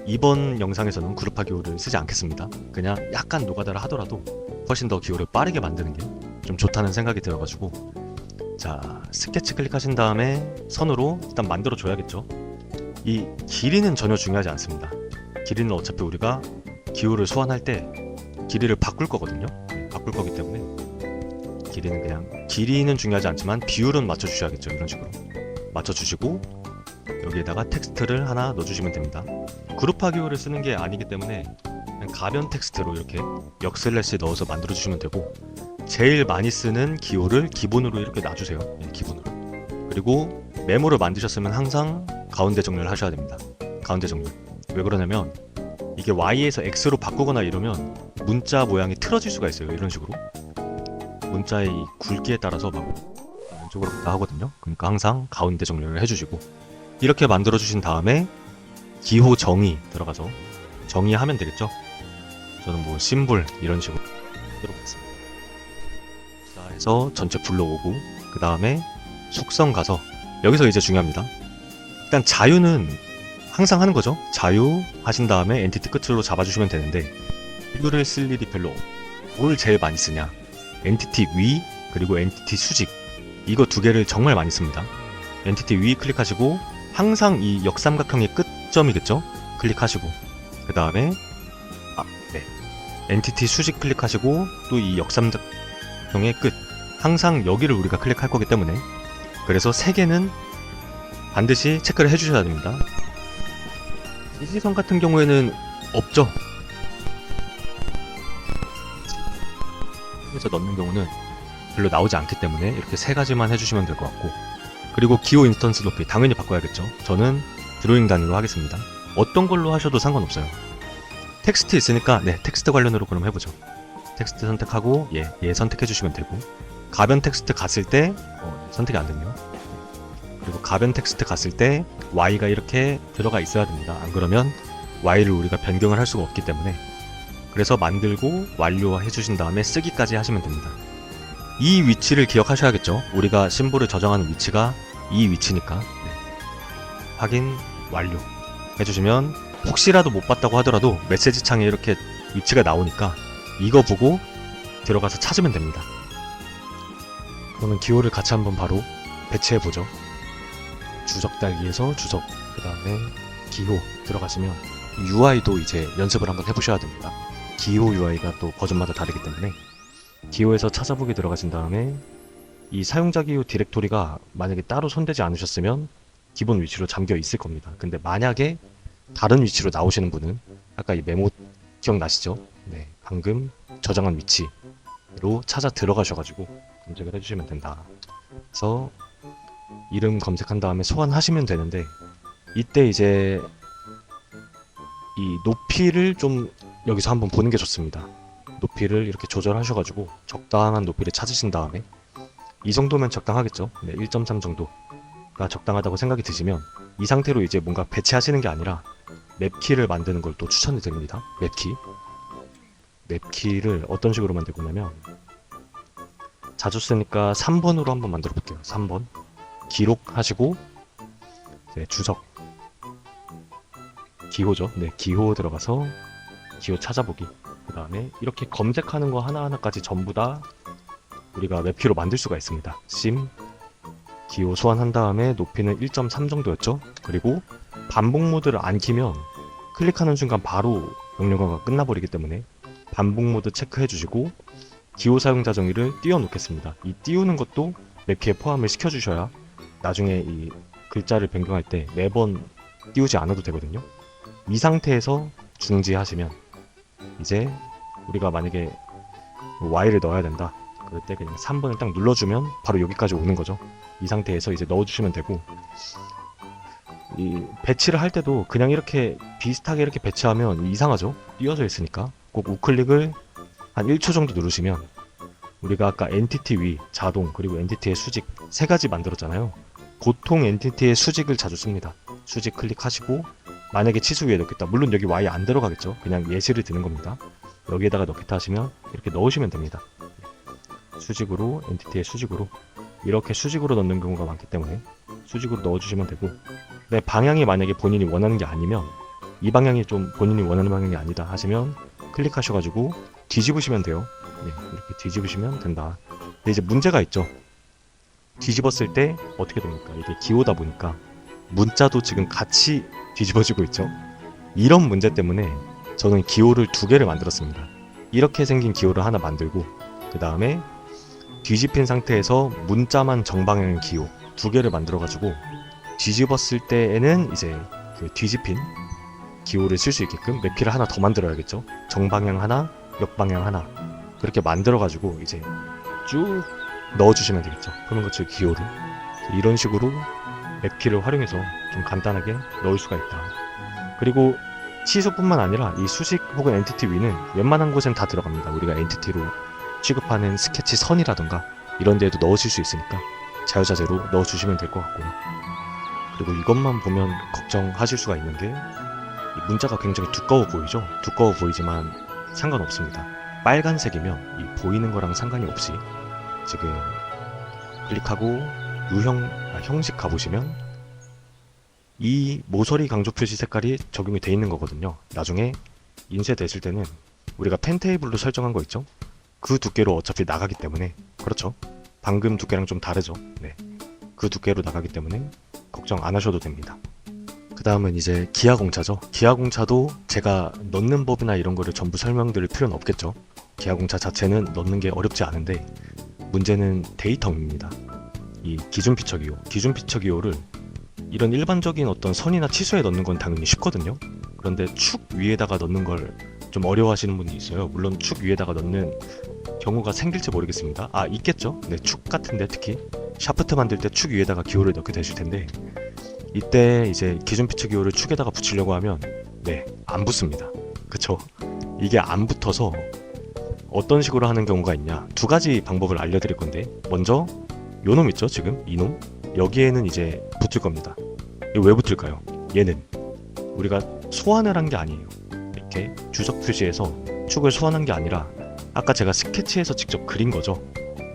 이번 영상에서는 그룹화 기호를 쓰지 않겠습니다. 그냥 약간 노가다를 하더라도 훨씬 더 기호를 빠르게 만드는 게 좀 좋다는 생각이 들어가지고, 자, 스케치 클릭하신 다음에 선으로 일단 만들어 줘야겠죠. 이 길이는 전혀 중요하지 않습니다. 길이는 어차피 우리가 기호를 소환할 때 길이를 바꿀 거거든요. 바꿀 거기 때문에 길이는 중요하지 않지만 비율은 맞춰주셔야겠죠. 이런 식으로 맞춰주시고, 여기에다가 텍스트를 하나 넣어주시면 됩니다. 그룹화 기호를 쓰는 게 아니기 때문에 그냥 가변 텍스트로 이렇게 역슬래시 넣어서 만들어 주시면 되고, 제일 많이 쓰는 기호를 기본으로 이렇게 놔주세요. 기본으로. 그리고 메모를 만드셨으면 항상 가운데 정렬을 하셔야 됩니다. 가운데 정렬. 왜 그러냐면 이게 Y에서 X로 바꾸거나 이러면 문자 모양이 틀어질 수가 있어요. 이런 식으로 문자의 이 굵기에 따라서 막 왼쪽으로 갔다 하거든요. 그러니까 항상 가운데 정렬을 해주시고, 이렇게 만들어 주신 다음에 기호 정의 들어가서 정의하면 되겠죠. 저는 뭐 심볼 이런 식으로 들어가겠습니다. 자, 해서 전체 불러오고, 그 다음에 속성 가서 여기서 이제 중요합니다. 일단 자유는 항상 하는 거죠. 자유 하신 다음에 엔티티 끝으로 잡아주시면 되는데, 자유를 쓸 일이 별로 뭘 제일 많이 쓰냐, 엔티티 위 그리고 엔티티 수직, 이거 두 개를 정말 많이 씁니다. 엔티티 위 클릭하시고 항상 이 역삼각형의 끝점이겠죠. 클릭하시고, 그 다음에 엔티티 수직 클릭하시고 또 이 역삼각형의 끝, 항상 여기를 우리가 클릭할 거기 때문에, 그래서 세 개는 반드시 체크를 해주셔야 됩니다. 일지선 같은 경우에는 없죠. 그래서 넣는 경우는 별로 나오지 않기 때문에 이렇게 세 가지만 해주시면 될 것 같고, 그리고 기호 인스턴스 높이 당연히 바꿔야겠죠. 저는 드로잉 단위로 하겠습니다. 어떤 걸로 하셔도 상관없어요. 텍스트 있으니까 텍스트 관련으로 그럼 해보죠. 텍스트 선택하고 얘 선택해주시면 되고, 가변 텍스트 갔을 때 선택이 안 됐네요. 그리고 가변 텍스트 갔을 때 Y가 이렇게 들어가 있어야 됩니다. 안 그러면 Y를 우리가 변경을 할 수가 없기 때문에, 그래서 만들고 완료해 주신 다음에 쓰기까지 하시면 됩니다. 이 위치를 기억하셔야겠죠. 우리가 심볼을 저장하는 위치가 이 위치니까. 확인 완료 해주시면 혹시라도 못 봤다고 하더라도 메시지 창에 이렇게 위치가 나오니까 이거 보고 들어가서 찾으면 됩니다. 그러면 기호를 같이 한번 바로 배치해 보죠. 주석 달기에서 주석, 그 다음에 기호 들어가시면 UI도 이제 연습을 한번 해보셔야 됩니다. 기호 UI가 또 버전마다 다르기 때문에, 기호에서 찾아보기 들어가신 다음에 이 사용자 기호 디렉토리가 만약에 따로 손대지 않으셨으면 기본 위치로 잠겨 있을 겁니다. 근데 만약에 다른 위치로 나오시는 분은 아까 이 메모 기억나시죠? 방금 저장한 위치로 찾아 들어가셔가지고 검색을 해주시면 된다. 그래서 이름 검색한 다음에 소환하시면 되는데, 이때 이제 이 높이를 좀 여기서 한번 보는 게 좋습니다. 높이를 이렇게 조절하셔가지고 적당한 높이를 찾으신 다음에, 이 정도면 적당하겠죠. 1.3 정도가 적당하다고 생각이 드시면 이 상태로 이제 뭔가 배치하시는 게 아니라 맵키를 만드는 걸 또 추천을 드립니다. 맵키를 어떤 식으로 만들 거냐면, 자주 쓰니까 3번으로 한번 만들어 볼게요. 3번 기록하시고 주석 기호죠. 기호 들어가서 기호 찾아보기, 그 다음에 이렇게 검색하는 거 하나하나까지 전부 다 우리가 맵키로 만들 수가 있습니다. 심 기호 소환한 다음에 높이는 1.3 정도였죠. 그리고 반복 모드를 안 키면 클릭하는 순간 바로 명령어가 끝나버리기 때문에 반복 모드 체크해 주시고, 기호 사용자 정의를 띄워 놓겠습니다. 이 띄우는 것도 맵키에 포함을 시켜 주셔야 나중에 이 글자를 변경할 때 매번 띄우지 않아도 되거든요. 이 상태에서 중지하시면 이제 우리가 만약에 Y를 넣어야 된다. 그때 그냥 3번을 딱 눌러주면 바로 여기까지 오는 거죠. 이 상태에서 이제 넣어주시면 되고, 이 배치를 할 때도 그냥 이렇게 비슷하게 이렇게 배치하면 이상하죠? 띄어져 있으니까 꼭 우클릭을 한 1초 정도 누르시면, 우리가 아까 엔티티 위, 자동, 그리고 엔티티의 수직 세 가지 만들었잖아요. 보통 엔티티의 수직을 자주 씁니다. 수직 클릭하시고, 만약에 치수 위에 넣겠다, 물론 여기 Y 안 들어가겠죠. 그냥 예시를 드는 겁니다. 여기에다가 넣겠다 하시면 이렇게 넣으시면 됩니다. 수직으로, 엔티티의 수직으로, 이렇게 수직으로 넣는 경우가 많기 때문에 수직으로 넣어주시면 되고, 내 방향이 만약에 본인이 원하는 게 아니면, 이 방향이 좀 본인이 원하는 방향이 아니다 하시면 클릭하셔가지고 뒤집으시면 돼요. 네, 이렇게 뒤집으시면 된다. 근데 이제 문제가 있죠. 뒤집었을 때 어떻게 됩니까? 이게 기호다 보니까 문자도 지금 같이 뒤집어지고 있죠. 이런 문제 때문에 저는 기호를 2개를 만들었습니다. 이렇게 생긴 기호를 하나 만들고, 그 다음에 뒤집힌 상태에서 문자만 정방향 기호 2개를 만들어가지고, 뒤집었을 때에는 이제 그 뒤집힌 기호를 쓸 수 있게끔 매피를 하나 더 만들어야겠죠. 정방향 하나, 역방향 하나, 그렇게 만들어가지고 이제 쭉 넣어주시면 되겠죠. 표면거칠 기호를. 이런 식으로 매피를 활용해서 좀 간단하게 넣을 수가 있다. 그리고 치수뿐만 아니라 이 수식 혹은 엔티티 위는 웬만한 곳엔 다 들어갑니다. 우리가 엔티티로 취급하는 스케치 선이라던가 이런 데에도 넣으실 수 있으니까 자유자재로 넣어주시면 될 것 같고요. 그리고 이것만 보면 걱정하실 수가 있는 게, 이 문자가 굉장히 두꺼워 보이죠? 두꺼워 보이지만 상관없습니다. 빨간색이면 이 보이는 거랑 상관이 없이, 지금 클릭하고 형식 가보시면 이 모서리 강조 표시 색깔이 적용이 돼 있는 거거든요. 나중에 인쇄됐을 때는 우리가 펜 테이블로 설정한 거 있죠? 그 두께로 어차피 나가기 때문에, 그렇죠? 방금 두께랑 좀 다르죠? 네. 그 두께로 나가기 때문에 걱정 안 하셔도 됩니다. 그 다음은 이제 기하공차죠. 기하공차도 제가 넣는 법이나 이런 거를 전부 설명드릴 필요는 없겠죠. 기하공차 자체는 넣는 게 어렵지 않은데, 문제는 데이터입니다. 이 기준 피처 기호, 기준 피처 기호를 이런 일반적인 어떤 선이나 치수에 넣는 건 당연히 쉽거든요. 그런데 축 위에다가 넣는 걸 좀 어려워하시는 분이 있어요. 물론 축 위에다가 넣는 경우가 생길지 모르겠습니다. 아, 있겠죠? 네, 축 같은데 특히 샤프트 만들 때 축 위에다가 기호를 넣게 되실 텐데, 이때 이제 기준 피처 기호를 축에다가 붙이려고 하면 네, 안 붙습니다. 그쵸? 이게 안 붙어서 어떤 식으로 하는 경우가 있냐, 2가지 방법을 알려드릴 건데, 먼저 요놈 있죠? 지금 이놈, 여기에는 이제 붙을 겁니다. 이거 왜 붙을까요? 얘는 우리가 소환을 한 게 아니에요. 이렇게 주석 표시에서 축을 소환한 게 아니라 아까 제가 스케치에서 직접 그린 거죠.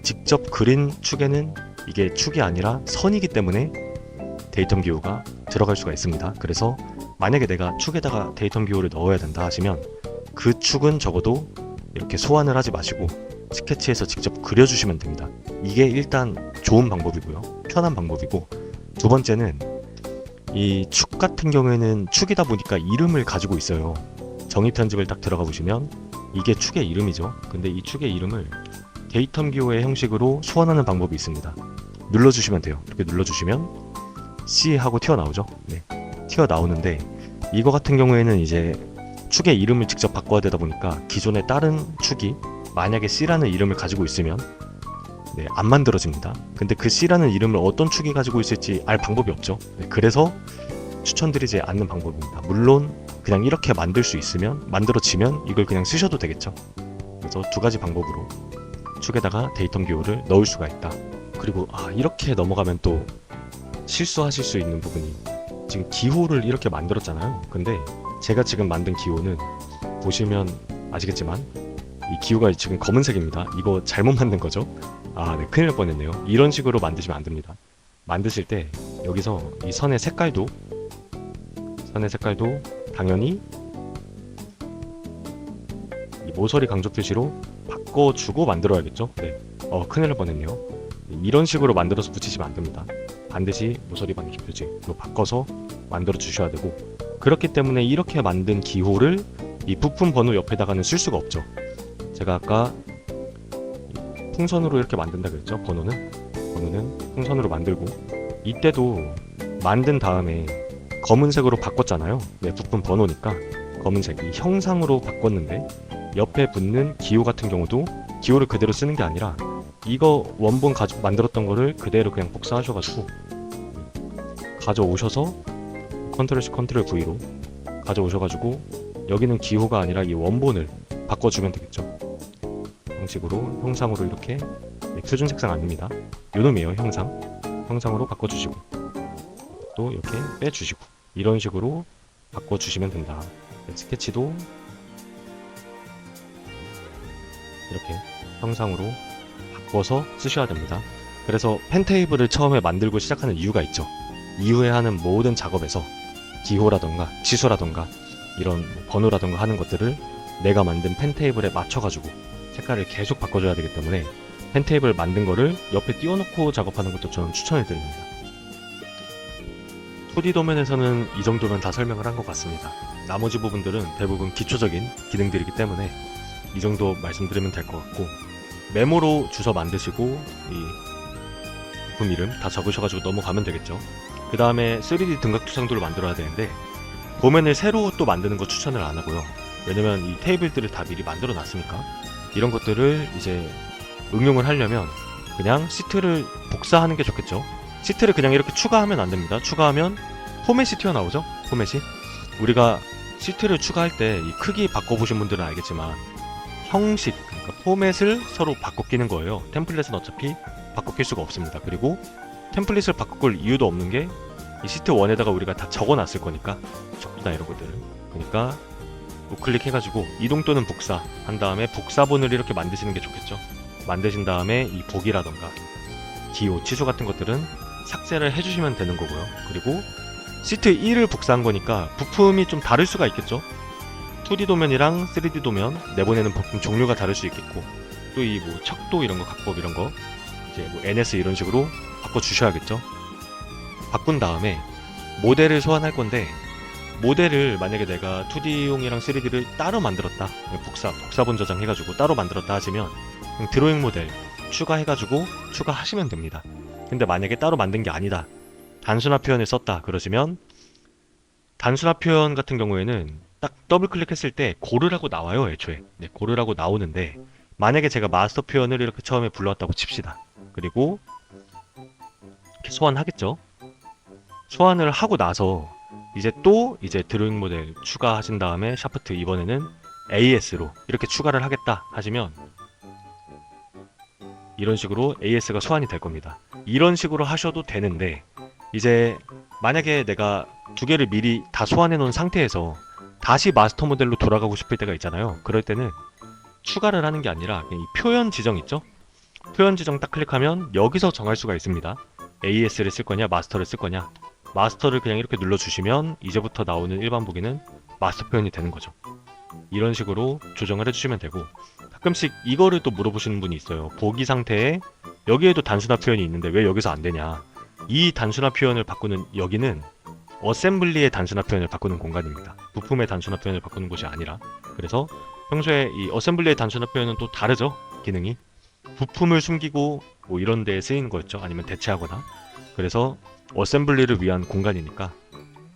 직접 그린 축에는 이게 축이 아니라 선이기 때문에 데이텀 기호가 들어갈 수가 있습니다. 그래서 만약에 내가 축에다가 데이텀 기호를 넣어야 된다 하시면 그 축은 적어도 이렇게 소환을 하지 마시고 스케치에서 직접 그려주시면 됩니다. 이게 일단 좋은 방법이고요. 편한 방법이고, 두 번째는 이 축 같은 경우에는 축이다 보니까 이름을 가지고 있어요. 정의 편집을 딱 들어가 보시면 이게 축의 이름이죠. 근데 이 축의 이름을 데이텀 기호의 형식으로 소환하는 방법이 있습니다. 눌러주시면 돼요. 이렇게 눌러주시면 C 하고 튀어나오죠. 네, 튀어나오는데 이거 같은 경우에는 이제 축의 이름을 직접 바꿔야 되다 보니까 기존의 다른 축이 만약에 C라는 이름을 가지고 있으면 네, 안 만들어집니다. 근데 그 C라는 이름을 어떤 축이 가지고 있을지 알 방법이 없죠. 네, 그래서 추천드리지 않는 방법입니다. 물론 그냥 이렇게 만들 수 있으면, 만들어지면 이걸 그냥 쓰셔도 되겠죠. 그래서 2가지 방법으로 축에다가 데이텀 기호를 넣을 수가 있다. 그리고 이렇게 넘어가면 또 실수하실 수 있는 부분이, 지금 기호를 이렇게 만들었잖아요. 근데 제가 지금 만든 기호는 보시면 아시겠지만 이 기호가 지금 검은색입니다. 이거 잘못 만든 거죠? 네, 큰일 날 뻔했네요. 이런 식으로 만드시면 안 됩니다. 만드실 때 여기서 이 선의 색깔도 당연히 이 모서리 강조 표시로 바꿔주고 만들어야겠죠? 네. 큰일 날 뻔했네요. 이런 식으로 만들어서 붙이시면 안 됩니다. 반드시 모서리 강조 표시로 바꿔서 만들어 주셔야 되고, 그렇기 때문에 이렇게 만든 기호를 이 부품 번호 옆에다가는 쓸 수가 없죠. 제가 아까 풍선으로 이렇게 만든다 그랬죠? 번호는 풍선으로 만들고, 이때도 만든 다음에 검은색으로 바꿨잖아요. 네, 부품 번호니까 검은색 이 형상으로 바꿨는데 옆에 붙는 기호 같은 경우도 기호를 그대로 쓰는 게 아니라 이거 원본 만들었던 거를 그대로 그냥 복사하셔가지고 가져오셔서 컨트롤 C 컨트롤 V로 가져오셔가지고 여기는 기호가 아니라 이 원본을 바꿔주면 되겠죠. 형식으로 형상으로 이렇게 표준 색상 아닙니다. 요놈이에요. 형상으로 바꿔주시고 또 이렇게 빼주시고 이런 식으로 바꿔주시면 된다. 스케치도 이렇게 형상으로 바꿔서 쓰셔야 됩니다. 그래서 펜 테이블을 처음에 만들고 시작하는 이유가 있죠. 이후에 하는 모든 작업에서 기호라던가 치수라던가 이런 번호라던가 하는 것들을 내가 만든 펜 테이블에 맞춰가지고 색깔을 계속 바꿔줘야 되기 때문에 펜 테이블 만든 거를 옆에 띄워놓고 작업하는 것도 저는 추천해 드립니다. 2D 도면에서는 이 정도면 다 설명을 한 것 같습니다. 나머지 부분들은 대부분 기초적인 기능들이기 때문에 이 정도 말씀드리면 될 것 같고, 메모로 주소 만드시고 이 부품 이름 다 적으셔가지고 넘어가면 되겠죠. 그 다음에 3D 등각투상도를 만들어야 되는데 도면을 새로 또 만드는 거 추천을 안 하고요. 왜냐면 이 테이블들을 다 미리 만들어 놨으니까 이런 것들을 이제 응용을 하려면 그냥 시트를 복사하는 게 좋겠죠. 시트를 그냥 이렇게 추가하면 안 됩니다. 추가하면 포맷이 튀어나오죠. 포맷이 우리가 시트를 추가할 때 이 크기 바꿔보신 분들은 알겠지만 형식, 그러니까 포맷을 서로 바꿔 끼는 거예요. 템플릿은 어차피 바꿔 낄 수가 없습니다. 그리고 템플릿을 바꿔 낄 이유도 없는 게 이 시트 1에다가 우리가 다 적어 놨을 거니까, 척도나 이런 것들을. 그러니까 우클릭 해가지고 이동 또는 복사 한 다음에 복사본을 이렇게 만드시는 게 좋겠죠. 만드신 다음에 이 보기라던가 기호, 치수 같은 것들은 삭제를 해주시면 되는 거고요. 그리고 시트 1을 복사한 거니까 부품이 좀 다를 수가 있겠죠. 2D 도면이랑 3D 도면 내보내는 부품 종류가 다를 수 있겠고, 또 이 뭐 척도 이런 거, 각법 이런 거 이제 뭐 NS 이런 식으로 바꿔 주셔야겠죠. 바꾼 다음에 모델을 소환할 건데, 모델을 만약에 내가 2D용이랑 3D를 따로 만들었다, 복사본 저장해가지고 따로 만들었다 하시면 그냥 드로잉 모델 추가해가지고 추가하시면 됩니다. 근데 만약에 따로 만든 게 아니다, 단순화 표현을 썼다 그러시면, 단순화 표현 같은 경우에는 딱 더블 클릭했을 때 고르라고 나와요. 애초에 고르라고 나오는데, 만약에 제가 마스터 표현을 이렇게 처음에 불러왔다고 칩시다. 그리고 이렇게 소환하겠죠. 소환을 하고 나서 이제 드로잉 모델 추가하신 다음에 샤프트 이번에는 AS로 이렇게 추가를 하겠다 하시면 이런 식으로 AS가 소환이 될 겁니다. 이런 식으로 하셔도 되는데, 이제 만약에 내가 두 개를 미리 다 소환해 놓은 상태에서 다시 마스터 모델로 돌아가고 싶을 때가 있잖아요. 그럴 때는 추가를 하는 게 아니라 그냥 이 표현 지정 있죠? 표현 지정 딱 클릭하면 여기서 정할 수가 있습니다. AS를 쓸 거냐 마스터를 쓸 거냐. 마스터를 그냥 이렇게 눌러주시면 이제부터 나오는 일반 보기는 마스터 표현이 되는 거죠. 이런 식으로 조정을 해주시면 되고, 가끔씩 이거를 또 물어보시는 분이 있어요. 보기 상태에 여기에도 단순화 표현이 있는데 왜 여기서 안 되냐. 이 단순화 표현을 바꾸는, 여기는 어셈블리의 단순화 표현을 바꾸는 공간입니다. 부품의 단순화 표현을 바꾸는 곳이 아니라. 그래서 평소에 이 어셈블리의 단순화 표현은 또 다르죠. 기능이 부품을 숨기고 뭐 이런 데에 쓰이는 거였죠. 아니면 대체하거나. 그래서 어셈블리를 위한 공간이니까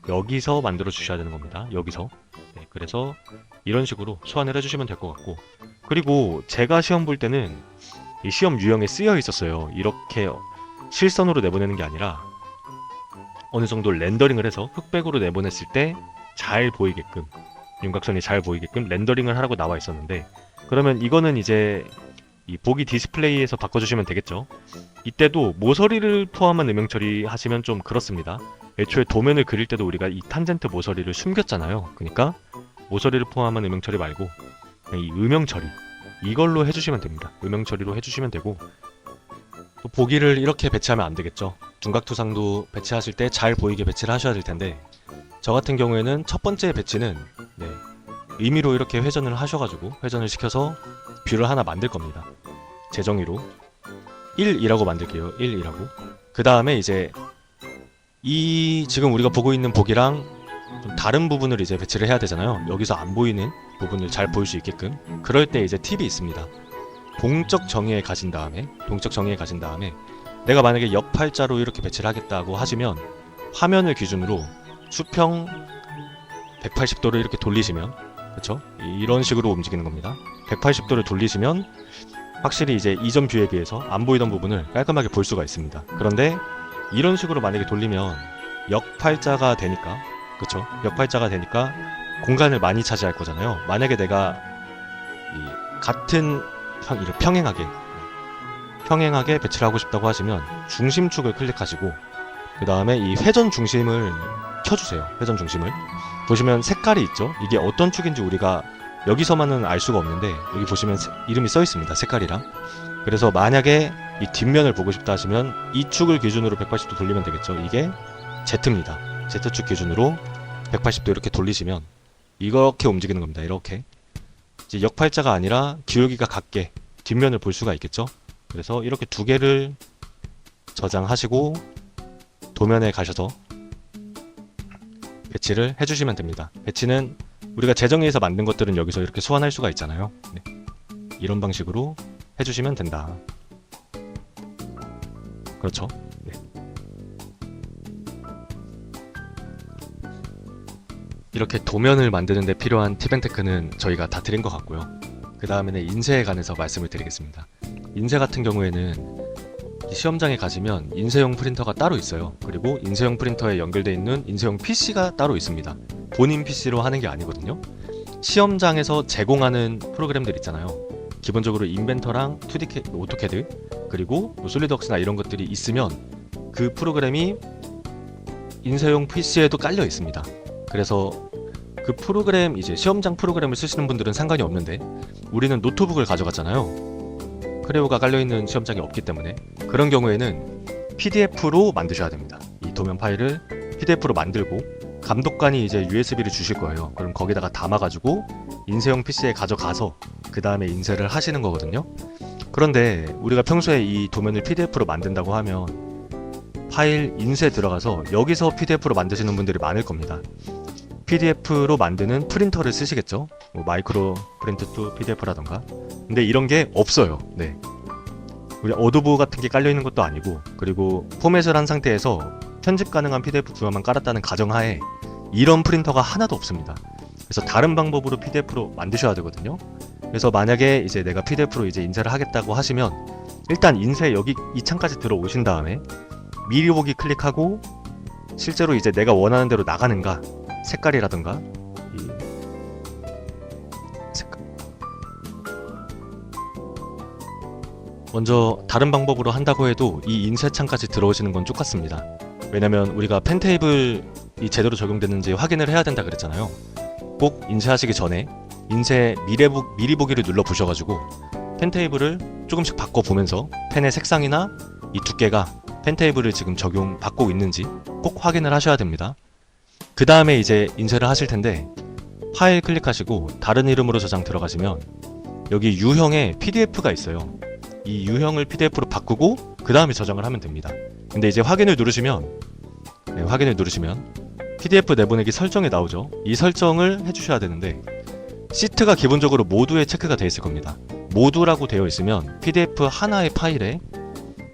여기서 만들어 주셔야 되는 겁니다. 여기서. 네, 그래서 이런 식으로 소환을 해주시면 될 것 같고, 그리고 제가 시험 볼 때는 이 시험 유형에 쓰여 있었어요. 이렇게 실선으로 내보내는 게 아니라 어느 정도 렌더링을 해서 흑백으로 내보냈을 때 잘 보이게끔, 윤곽선이 잘 보이게끔 렌더링을 하라고 나와 있었는데, 그러면 이거는 이제 이 보기 디스플레이에서 바꿔주시면 되겠죠. 이때도 모서리를 포함한 음영 처리하시면 좀 그렇습니다. 애초에 도면을 그릴 때도 우리가 이 탄젠트 모서리를 숨겼잖아요. 그러니까 모서리를 포함한 음영 처리 말고 그냥 이 음영 처리, 이걸로 해주시면 됩니다. 음영 처리로 해주시면 되고, 또 보기를 이렇게 배치하면 안 되겠죠. 둔각투상도 배치하실 때 잘 보이게 배치를 하셔야 될 텐데, 저 같은 경우에는 첫 번째 배치는 의미로 이렇게 회전을 하셔가지고 회전을 시켜서 뷰를 하나 만들 겁니다. 재정의로 1이라고 만들게요. 1이라고. 그 다음에 이제 이 지금 우리가 보고 있는 보기랑 좀 다른 부분을 이제 배치를 해야 되잖아요. 여기서 안 보이는 부분을 잘 보일 수 있게끔. 그럴 때 이제 팁이 있습니다. 동적 정의에 가신 다음에 내가 만약에 역팔자로 이렇게 배치를 하겠다고 하시면 화면을 기준으로 수평 180도를 이렇게 돌리시면, 그쵸? 이런 식으로 움직이는 겁니다. 180도를 돌리시면 확실히 이제 이전 뷰에 비해서 안 보이던 부분을 깔끔하게 볼 수가 있습니다. 그런데 이런 식으로 만약에 돌리면 역팔자가 되니까, 그쵸? 역팔자가 되니까 공간을 많이 차지할 거잖아요. 만약에 내가 이 같은 평행하게 배치를 하고 싶다고 하시면 중심축을 클릭하시고 그 다음에 이 회전 중심을 켜주세요. 회전 중심을 보시면 색깔이 있죠. 이게 어떤 축인지 우리가 여기서만은 알 수가 없는데 여기 보시면 이름이 써 있습니다. 색깔이랑. 그래서 만약에 이 뒷면을 보고 싶다 하시면 이 축을 기준으로 180도 돌리면 되겠죠. 이게 Z입니다. Z축 기준으로 180도 이렇게 돌리시면 이렇게 움직이는 겁니다. 이렇게 이제 역팔자가 아니라 기울기가 같게 뒷면을 볼 수가 있겠죠. 그래서 이렇게 두 개를 저장하시고 도면에 가셔서 배치를 해주시면 됩니다. 배치는 우리가 재정의해서 만든 것들은 여기서 이렇게 소환할 수가 있잖아요. 네. 이런 방식으로 해주시면 된다. 그렇죠. 네. 이렇게 도면을 만드는 데 필요한 팁앤테크는 저희가 다 드린 것 같고요. 그 다음에는 인쇄에 관해서 말씀을 드리겠습니다. 인쇄 같은 경우에는 시험장에 가시면 인쇄용 프린터가 따로 있어요. 그리고 인쇄용 프린터에 연결되어 있는 인쇄용 PC가 따로 있습니다. 본인 PC로 하는 게 아니거든요. 시험장에서 제공하는 프로그램들 있잖아요. 기본적으로 인벤터랑 2D 오토캐드 그리고 뭐 솔리드웍스나 이런 것들이 있으면 그 프로그램이 인쇄용 PC에도 깔려 있습니다. 그래서 그 프로그램 이제 시험장 프로그램을 쓰시는 분들은 상관이 없는데 우리는 노트북을 가져갔잖아요. 크레오가 깔려있는 시험장이 없기 때문에 그런 경우에는 PDF로 만드셔야 됩니다. 이 도면 파일을 PDF로 만들고 감독관이 이제 USB를 주실 거예요. 그럼 거기다가 담아가지고 인쇄용 PC에 가져가서 그 다음에 인쇄를 하시는 거거든요. 그런데 우리가 평소에 이 도면을 PDF로 만든다고 하면 파일 인쇄 들어가서 여기서 PDF로 만드시는 분들이 많을 겁니다. PDF로 만드는 프린터를 쓰시겠죠? 뭐 마이크로 프린트 투 PDF라던가. 근데 이런 게 없어요. 네. 우리 어도브 같은 게 깔려 있는 것도 아니고, 그리고 포맷을 한 상태에서 편집 가능한 PDF 구현만 깔았다는 가정하에 이런 프린터가 하나도 없습니다. 그래서 다른 방법으로 PDF로 만드셔야 되거든요. 그래서 만약에 이제 내가 PDF로 이제 인쇄를 하겠다고 하시면 일단 인쇄 여기 이 창까지 들어오신 다음에 미리 보기 클릭하고 실제로 이제 내가 원하는 대로 나가는가 색깔이라던가 이 색깔. 먼저 다른 방법으로 한다고 해도 이 인쇄 창까지 들어오시는 건 똑같습니다. 왜냐면 우리가 펜 테이블이 제대로 적용됐는지 확인을 해야 된다 그랬잖아요. 꼭 인쇄하시기 전에 인쇄 미리 보기를 눌러 보셔가지고 펜 테이블을 조금씩 바꿔보면서 펜의 색상이나 이 두께가 펜 테이블을 지금 받고 있는지 꼭 확인을 하셔야 됩니다. 그 다음에 이제 인쇄를 하실 텐데 파일 클릭하시고 다른 이름으로 저장 들어가시면 여기 유형에 PDF가 있어요. 이 유형을 PDF로 바꾸고 그 다음에 저장을 하면 됩니다. 근데 이제 확인을 누르시면 PDF 내보내기 설정이 나오죠. 이 설정을 해주셔야 되는데 시트가 기본적으로 모두에 체크가 되어 있을 겁니다. 모두라고 되어 있으면 PDF 하나의 파일에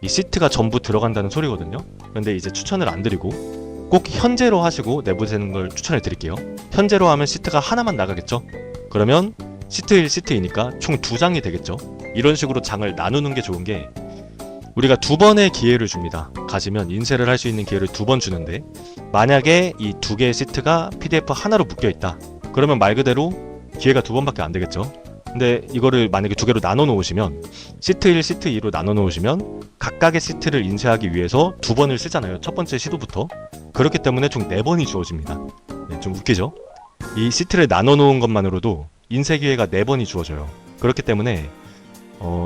이 시트가 전부 들어간다는 소리거든요. 그런데 이제 추천을 안 드리고 꼭 현재로 하시고 내보내는 걸 추천해 드릴게요. 현재로 하면 시트가 하나만 나가겠죠. 그러면 시트 1, 시트 2니까 총 2장이 되겠죠. 이런 식으로 장을 나누는 게 좋은 게 우리가 2번의 기회를 줍니다. 가시면 인쇄를 할 수 있는 기회를 2번 주는데 만약에 이 2개의 시트가 PDF 하나로 묶여 있다. 그러면 말 그대로 기회가 2번밖에 안 되겠죠. 근데 이거를 만약에 2개로 나눠 놓으시면 시트 1, 시트 2로 나눠 놓으시면 각각의 시트를 인쇄하기 위해서 2번을 쓰잖아요. 첫 번째 시도부터. 그렇기 때문에 총 4번이 주어집니다. 네, 좀 웃기죠? 이 시트를 나눠 놓은 것만으로도 인쇄 기회가 4번이 주어져요. 그렇기 때문에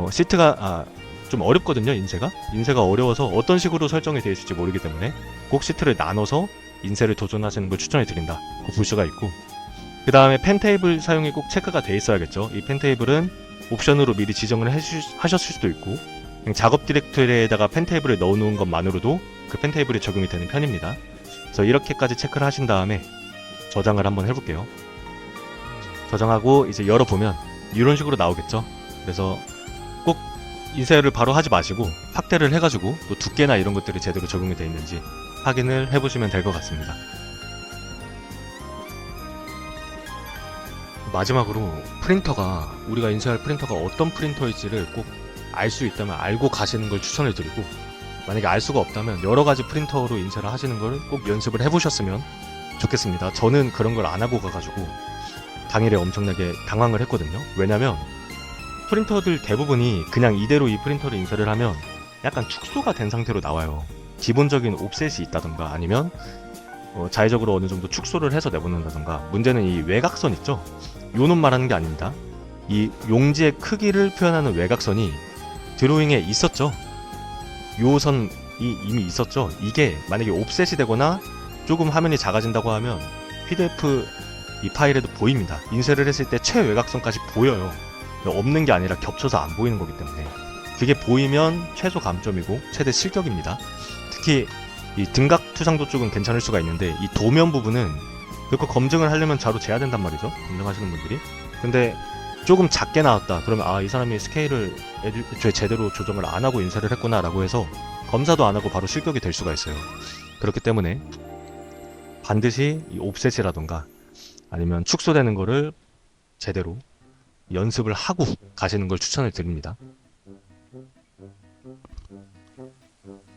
시트가 좀 어렵거든요. 인쇄가 어려워서 어떤 식으로 설정이 되어 있을지 모르기 때문에 꼭 시트를 나눠서 인쇄를 도전하시는 걸 추천해 드린다. 볼 수가 있고, 그 다음에 펜 테이블 사용이 꼭 체크가 돼 있어야겠죠. 이 펜 테이블은 옵션으로 미리 지정을 하셨을 수도 있고 그냥 작업 디렉토리에다가 펜 테이블을 넣어 놓은 것만으로도 그 펜 테이블이 적용이 되는 편입니다. 그래서 이렇게까지 체크를 하신 다음에 저장을 한번 해볼게요. 저장하고 이제 열어보면 이런 식으로 나오겠죠. 그래서 꼭 인쇄를 바로 하지 마시고 확대를 해가지고 또 두께나 이런 것들이 제대로 적용이 되어 있는지 확인을 해보시면 될 것 같습니다. 마지막으로 우리가 인쇄할 프린터가 어떤 프린터일지를 꼭 알 수 있다면 알고 가시는 걸 추천을 드리고, 만약에 알 수가 없다면 여러 가지 프린터로 인쇄를 하시는 걸 꼭 연습을 해보셨으면 좋겠습니다. 저는 그런 걸 안 하고 가가지고 당일에 엄청나게 당황을 했거든요. 왜냐면 프린터들 대부분이 그냥 이대로 이 프린터를 인쇄를 하면 약간 축소가 된 상태로 나와요. 기본적인 옵셋이 있다던가 아니면 자의적으로 어느 정도 축소를 해서 내보낸다던가. 문제는 이 외곽선 있죠? 요 놈 말하는 게 아닙니다. 이 용지의 크기를 표현하는 외곽선이 드로잉에 있었죠. 요 선이 이미 있었죠. 이게 만약에 옵셋이 되거나 조금 화면이 작아진다고 하면 PDF 이 파일에도 보입니다. 인쇄를 했을 때 최외곽선까지 보여요. 없는 게 아니라 겹쳐서 안 보이는 거기 때문에 그게 보이면 최소 감점이고 최대 실격입니다. 특히 이 등각 투상도 쪽은 괜찮을 수가 있는데 이 도면 부분은 그거 검증을 하려면 자로 재야 된단 말이죠. 검증하시는 분들이. 근데 조금 작게 나왔다. 그러면 이 사람이 스케일을 애초에 제대로 조정을 안 하고 인쇄를 했구나 라고 해서 검사도 안 하고 바로 실격이 될 수가 있어요. 그렇기 때문에 반드시 이 옵셋이라던가 아니면 축소되는 거를 제대로 연습을 하고 가시는 걸 추천을 드립니다.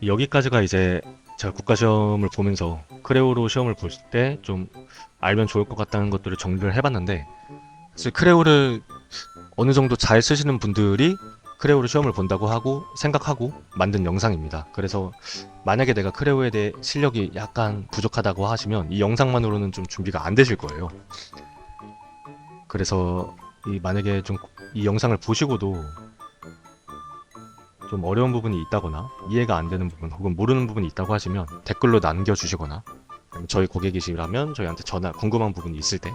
여기까지가 이제 제가 국가시험을 보면서 크레오로 시험을 볼 때 좀 알면 좋을 것 같다는 것들을 정리를 해봤는데, 사실 크레오를 어느 정도 잘 쓰시는 분들이 크레오로 시험을 본다고 하고 생각하고 만든 영상입니다. 그래서 만약에 내가 크레오에 대해 실력이 약간 부족하다고 하시면 이 영상만으로는 좀 준비가 안 되실 거예요. 그래서 만약에 좀 이 영상을 보시고도 좀 어려운 부분이 있다거나 이해가 안 되는 부분 혹은 모르는 부분이 있다고 하시면 댓글로 남겨주시거나 저희 고객이시라면 저희한테 궁금한 부분이 있을 때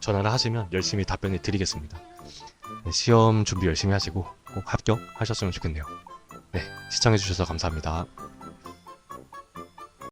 전화를 하시면 열심히 답변을 드리겠습니다. 네, 시험 준비 열심히 하시고 꼭 합격하셨으면 좋겠네요. 네, 시청해주셔서 감사합니다.